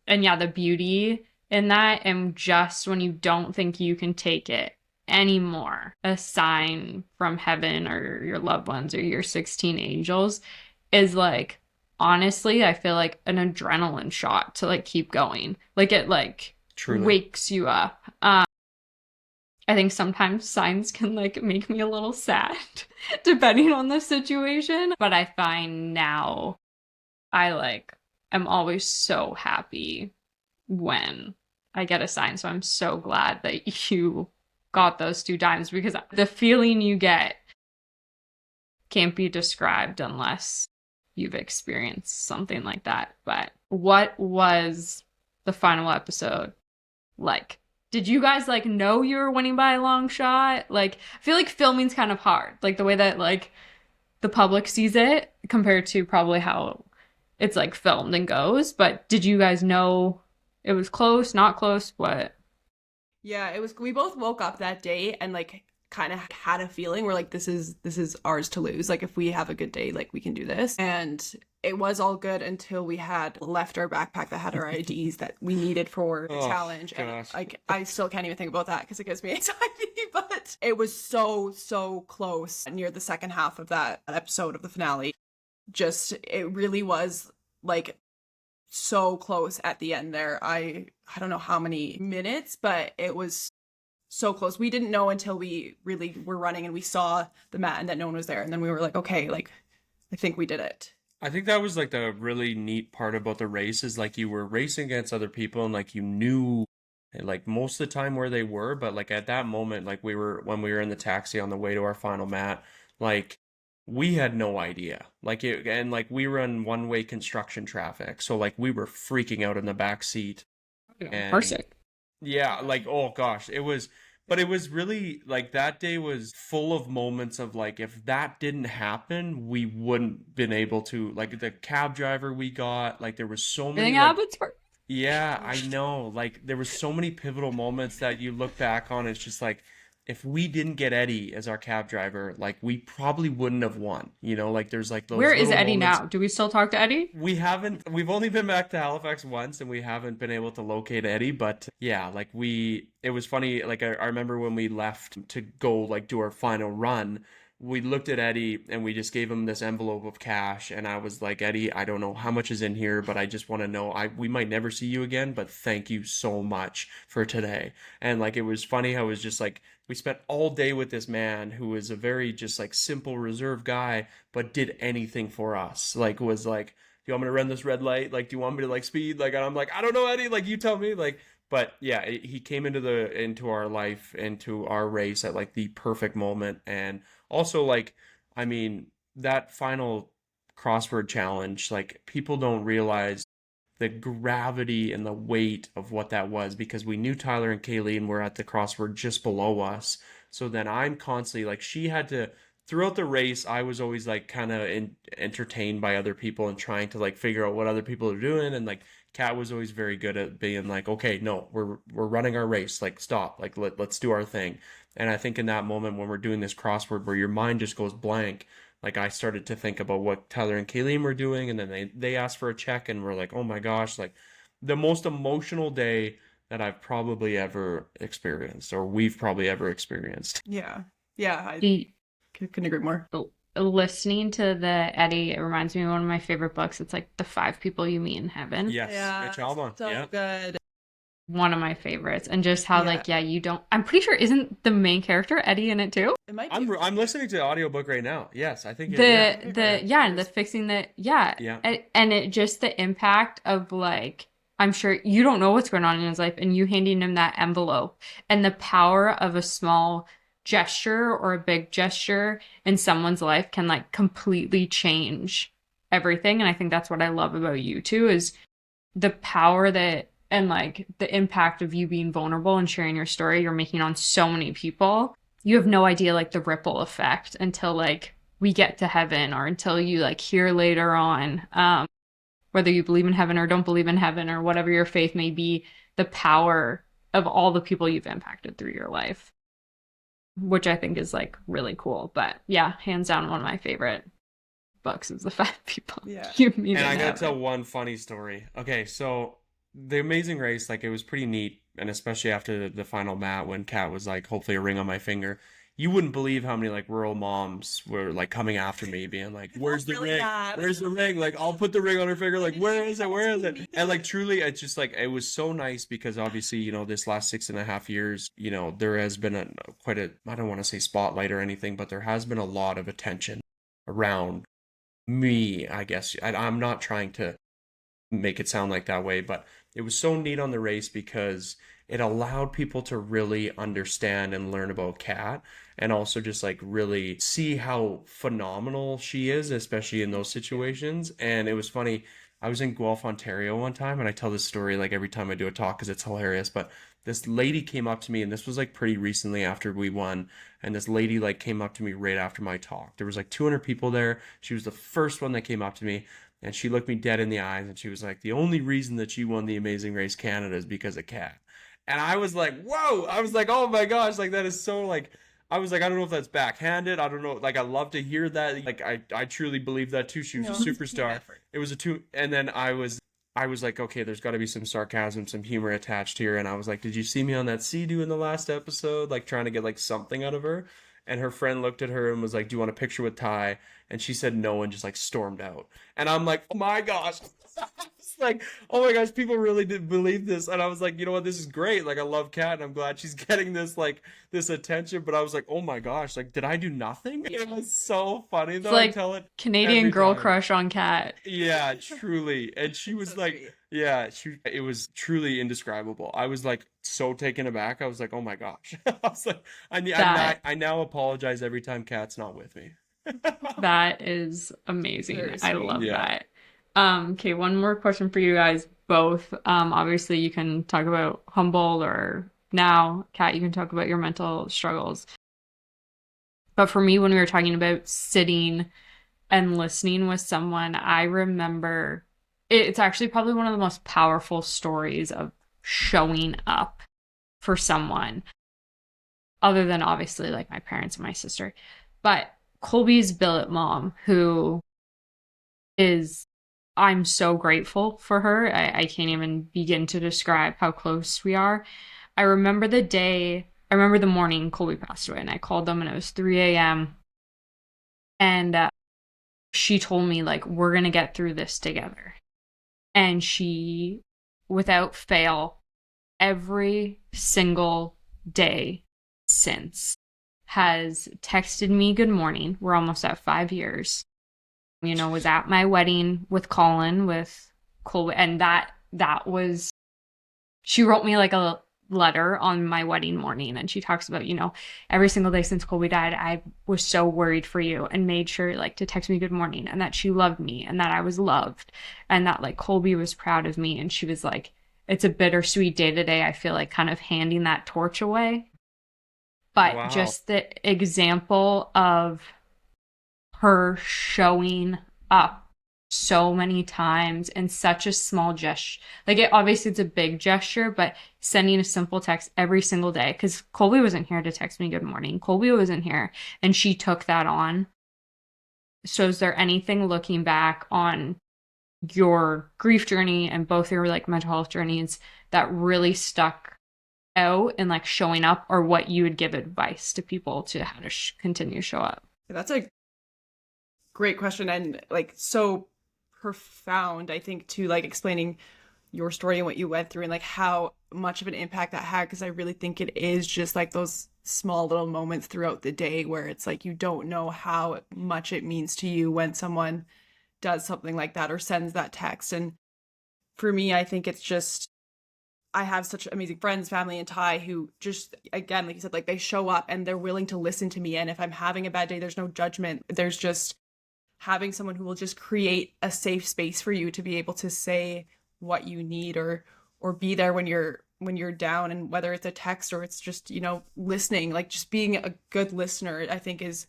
And yeah, the beauty in that, and just when you don't think you can take it anymore, a sign from heaven or your loved ones or your 16 angels is like, honestly, I feel like an adrenaline shot to like keep going. Like it like Truly wakes you up. I think sometimes signs can like make me a little sad depending on the situation, but I find now I like am always so happy when I get assigned. So I'm so glad that you got those 2 times, because the feeling you get can't be described unless you've experienced something like that. But what was the final episode like? Did you guys like know you were winning by a long shot? Like, I feel like filming's kind of hard, like the way that like the public sees it compared to probably how it's like filmed and goes. But did you guys know it was close, not close? What? Yeah, it was. We both woke up that day and like kind of had a feeling we're like, this is ours to lose. Like if we have a good day, like we can do this. And it was all good until we had left our backpack that had our IDs that we needed for the Oh, challenge. And gosh. like I still can't even think about that because it gives me anxiety. But it was so close near the second half of that episode of the finale. Just it really was like so close at the end there. I don't know how many minutes, but it was so close. We didn't know until we really were running and we saw the mat and that no one was there. And then we were like, okay, like I think we did it. I think that was like the really neat part about the race is like you were racing against other people and like you knew like most of the time where they were, but like at that moment, like when we were in the taxi on the way to our final mat, like we had no idea. Like it, and like we were in one-way construction traffic, so like we were freaking out in the back seat. And Parsec. yeah, like oh gosh, but it was really like that day was full of moments of like if that didn't happen, we wouldn't been able to like the cab driver we got, like there was so Everything many like happens for. yeah, I know. Like there were so many pivotal moments that you look back on, it's just like if we didn't get Eddie as our cab driver, like we probably wouldn't have won. You know, like there's like Where those is little Eddie moments now? Do we still talk to Eddie? we've only been back to Halifax once and we haven't been able to locate Eddie, but yeah, like it was funny, like I remember when we left to go like do our final run, we looked at Eddie and we just gave him this envelope of cash and I was like, Eddie, I don't know how much is in here, but I just want to know we might never see you again, but thank you so much for today. And like it was funny how it was just like we spent all day with this man who was a very just like simple reserved guy but did anything for us. Like was like, do you want me to run this red light? Like, do you want me to like speed? Like, and I'm like, I don't know, Eddie. Like, you tell me. Like, but yeah, he came into our life, into our race at like the perfect moment, and also like, I mean, that final crossword challenge, like people don't realize the gravity and the weight of what that was because we knew Tyler and Kayleen were at the crossword just below us. So then I'm constantly like, she had to, throughout the race, I was always like kind of entertained by other people and trying to like figure out what other people are doing. And like, Kat was always very good at being like, okay, no, we're running our race. Like, stop. Like, let's do our thing. And I think in that moment when we're doing this crossword where your mind just goes blank, like I started to think about what Tyler and Kayleen were doing, and then they asked for a check, and we're like, oh my gosh, like the most emotional day that I've probably ever experienced, or we've probably ever experienced. Yeah. Yeah, I The couldn't agree more. listening to the Eddie, it reminds me of one of my favorite books. It's like The Five People You Meet in Heaven. Yes, Yeah, Mitch Albom. so Yeah. good. One of my favorites. And just how Yeah. like, yeah, you don't, I'm pretty sure, isn't the main character Eddie in it too? It might be. I'm listening to the audiobook right now. Yes, I think yeah. Yeah, and the fixing the, yeah. Yeah. And it just the impact of like, I'm sure you don't know what's going on in his life and you handing him that envelope and the power of a small gesture or a big gesture in someone's life can like completely change everything. And I think that's what I love about you too, is the power that and like the impact of you being vulnerable and sharing your story you're making on so many people. You have no idea like the ripple effect until like we get to heaven or until you like hear later on, whether you believe in heaven or don't believe in heaven or whatever your faith may be, the power of all the people you've impacted through your life, which I think is like really cool. But yeah, hands down, one of my favorite books is The Five People Yeah. You Meet And in I gotta Heaven. tell one funny story. Okay, so the Amazing Race, like it was pretty neat, and especially after the final mat when Kat was like, hopefully a ring on my finger. You wouldn't believe how many like rural moms were like coming after me, being like, "Where's the really ring? bad. Where's the ring? Like, I'll put the ring on her finger. Like, where is it? Where is it?" And like, truly, it's just like it was so nice because obviously, you know, this last 6.5 years, you know, there has been quite a I don't want to say spotlight or anything, but there has been a lot of attention around me. I guess I'm not trying to make it sound like that way, but it was so neat on the race because it allowed people to really understand and learn about Kat and also just like really see how phenomenal she is, especially in those situations. And it was funny. I was in Guelph, Ontario one time, and I tell this story like every time I do a talk because it's hilarious. But this lady came up to me, and this was like pretty recently after we won. And this lady like came up to me right after my talk. There was like 200 people there. She was the first one that came up to me, and she looked me dead in the eyes, and she was like, "The only reason that you won the Amazing Race Canada is because of Kat." And I was like, "Whoa!" I was like, "Oh my gosh!" Like that is so like. I was like, I don't know if that's backhanded. I don't know. Like, I love to hear that. Like, I truly believe that too. She was a No, it's a team superstar. effort. It was a two, and then I was like, okay, there's got to be some sarcasm, some humor attached here. And I was like, did you see me on that Sea-Doo in the last episode? Like, trying to get like something out of her. And her friend looked at her and was like, do you want a picture with Ty? And she said no and just like stormed out. And I'm like, oh my gosh. It's like, oh my gosh, people really did believe this. And I was like, you know what, this is great. Like, I love Kat and I'm glad she's getting this like this attention. But I was like, oh my gosh, like, did I do nothing? It was so funny It's though. I like tell it Canadian every girl time. crush on Kat. Yeah, truly. And she That's was so like, sweet. yeah, it was truly indescribable. I was like so taken aback. I was like, oh my gosh. I was like, That I now apologize every time Kat's not with me. that is amazing. Very I sweet. love Yeah. that. Okay, one more question for you guys both. Obviously you can talk about Humboldt or now, Kat, you can talk about your mental struggles. But for me, when we were talking about sitting and listening with someone, I remember it's actually probably one of the most powerful stories of showing up for someone, other than obviously like my parents and my sister. But Colby's billet mom, who is, I'm so grateful for her. I can't even begin to describe how close we are. I remember the day, I remember the morning Colby passed away, and I called them, and it was 3 a.m. And she told me, like, we're going to get through this together. And she, without fail, every single day since has texted me good morning. We're almost at 5 years. You know, was at my wedding with Colin, with Cole, and that was, she wrote me like a letter on my wedding morning, and she talks about, you know, every single day since Colby died, I was so worried for you and made sure like to text me good morning, and that she loved me and that I was loved, and that like Colby was proud of me. And she was like, it's a bittersweet day today. I feel like kind of handing that torch away. But Wow. just the example of her showing up so many times in such a small gesture. Like it obviously it's a big gesture, but sending a simple text every single day. Because Colby wasn't here to text me good morning. Colby wasn't here. And she took that on. So is there anything looking back on your grief journey and both your like mental health journeys that really stuck out and like showing up, or what you would give advice to people to how to continue to show up? That's a great question and like so profound, I think, to like explaining your story and what you went through and like how much of an impact that had, because I really think it is just like those small little moments throughout the day where it's like you don't know how much it means to you when someone does something like that or sends that text. And for me, I think it's just I have such amazing friends, family, and Ty who just, again, like you said, like they show up and they're willing to listen to me. And if I'm having a bad day, there's no judgment. There's just having someone who will just create a safe space for you to be able to say what you need or be there when you're down. And whether it's a text or it's just, you know, listening, like just being a good listener, I think is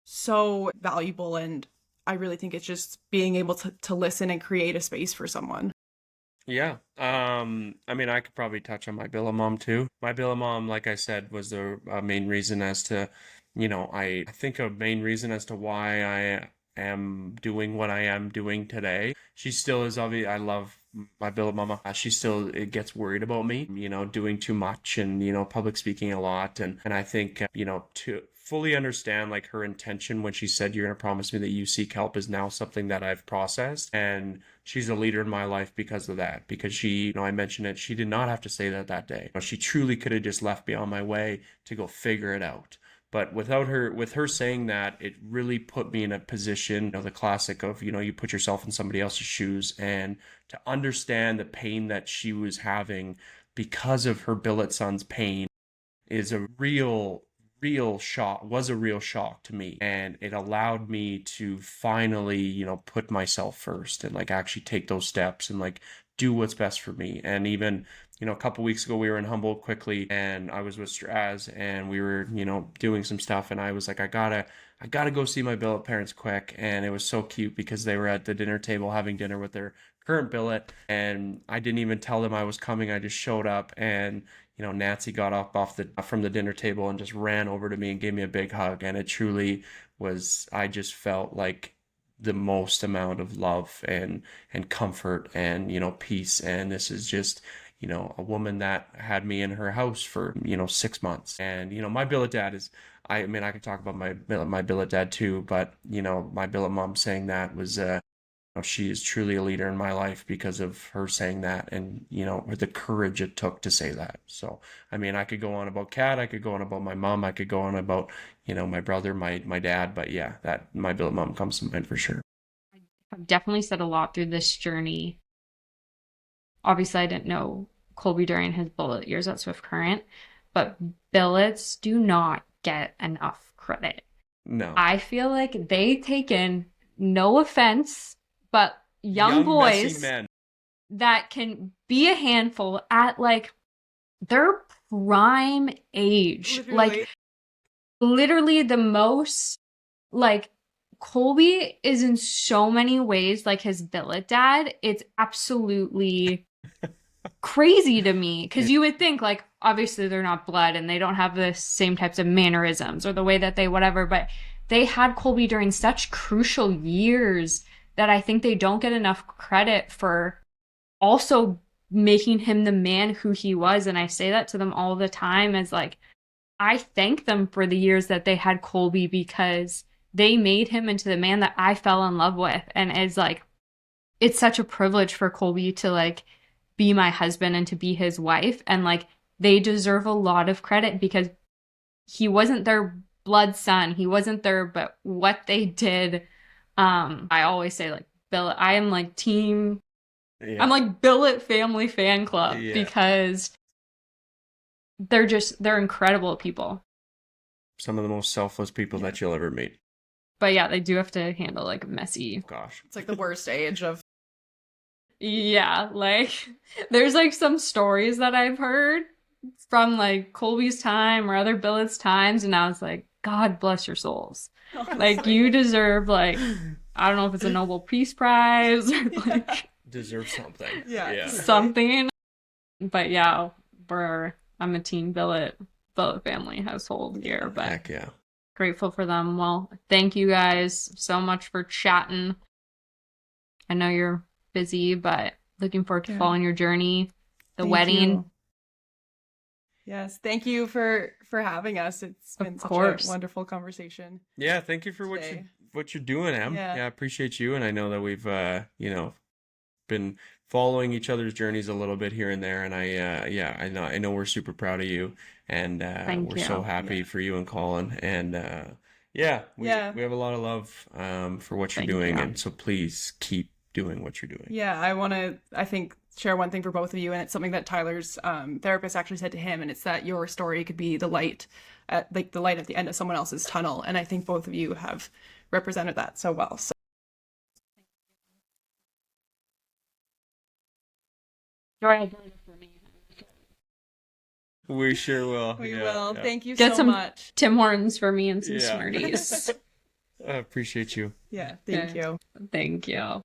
so valuable. And I really think it's just being able to listen and create a space for someone. Yeah. I mean, I could probably touch on my Billa mom too. My Billa mom, like I said, was the main reason as to, I think a main reason as to why I am doing what I am doing today. She still is obvious. I love my Billa mama. She still it gets worried about me, doing too much and, public speaking a lot. And I think, to fully understand like her intention when she said, you're going to promise me that you seek help is now something that I've processed. And she's a leader in my life because of that. Because she, I mentioned it, she did not have to say that that day. She truly could have just left me on my way to go figure it out. But with her saying that, it really put me in a position, the classic of, you put yourself in somebody else's shoes, and to understand the pain that she was having because of her billet son's pain is a real shock, was a real shock to me. And it allowed me to finally, put myself first and like actually take those steps and like do what's best for me. And even, a couple weeks ago, we were in Humboldt quickly, and I was with Straz, and we were, doing some stuff, and I was like, I gotta go see my billet parents quick. And it was so cute because they were at the dinner table having dinner with their current billet, and I didn't even tell them I was coming. I just showed up, and Nancy got up from the dinner table and just ran over to me and gave me a big hug. And it truly was, I just felt like the most amount of love and comfort and, peace. And this is just, a woman that had me in her house for, 6 months. And, my billet dad is, I mean, I could talk about my billet dad too, but, my billet mom saying that was, she is truly a leader in my life because of her saying that, and the courage it took to say that. So I mean, I could go on about Kat, I could go on about my mom, I could go on about my brother, my dad, but yeah, that my billet mom comes to mind for sure. I've definitely said a lot through this journey. Obviously, I didn't know Colby during his billet years at Swift Current, but billets do not get enough credit. No. I feel like they take in, no offense, but young messy boys men. that can be a handful at like their prime age. Literally. Like literally the most, like Colby is in so many ways like his billet dad. It's absolutely crazy to me, because you would think like obviously they're not blood and they don't have the same types of mannerisms or the way that they whatever, but they had Colby during such crucial years that I think they don't get enough credit for also making him the man who he was. And I say that to them all the time, as like, I thank them for the years that they had Colby, because they made him into the man that I fell in love with. And it's like, it's such a privilege for Colby to like be my husband and to be his wife. And like, they deserve a lot of credit because he wasn't their blood son. He wasn't their, but what they did. I always say like billet, I am like team, I'm like billet family fan club, because they're incredible people. Some of the most selfless people that you'll ever meet. But yeah, they do have to handle like messy. Gosh. It's like the worst age of. Yeah, like there's like some stories that I've heard from like Colby's time or other billets times, and I was like, God bless your souls. Like you deserve like, I don't know if it's a Nobel Peace Prize or like deserve something. Yeah. Something. But yeah, I'm a teen billet family household here, but heck yeah. Grateful for them. Well, thank you guys so much for chatting. I know you're busy, but looking forward to following your journey, the wedding. You. Yes, thank you for having us. It's been such a wonderful conversation. Yeah, thank you for what you're doing, Em. Yeah, I appreciate you, and I know that we've been following each other's journeys a little bit here and there, and I know we're super proud of you, and we're so happy for you and Colin, and we have a lot of love for what you're doing, and so please keep doing what you're doing. Yeah, I think share one thing for both of you, and it's something that Tyler's therapist actually said to him, and it's that your story could be the light at the end of someone else's tunnel, and I think both of you have represented that so well. So we sure will. We will. Thank you Get so much. Tim Hortons for me and some Smarties. I appreciate you. Yeah, thank you. Thank you.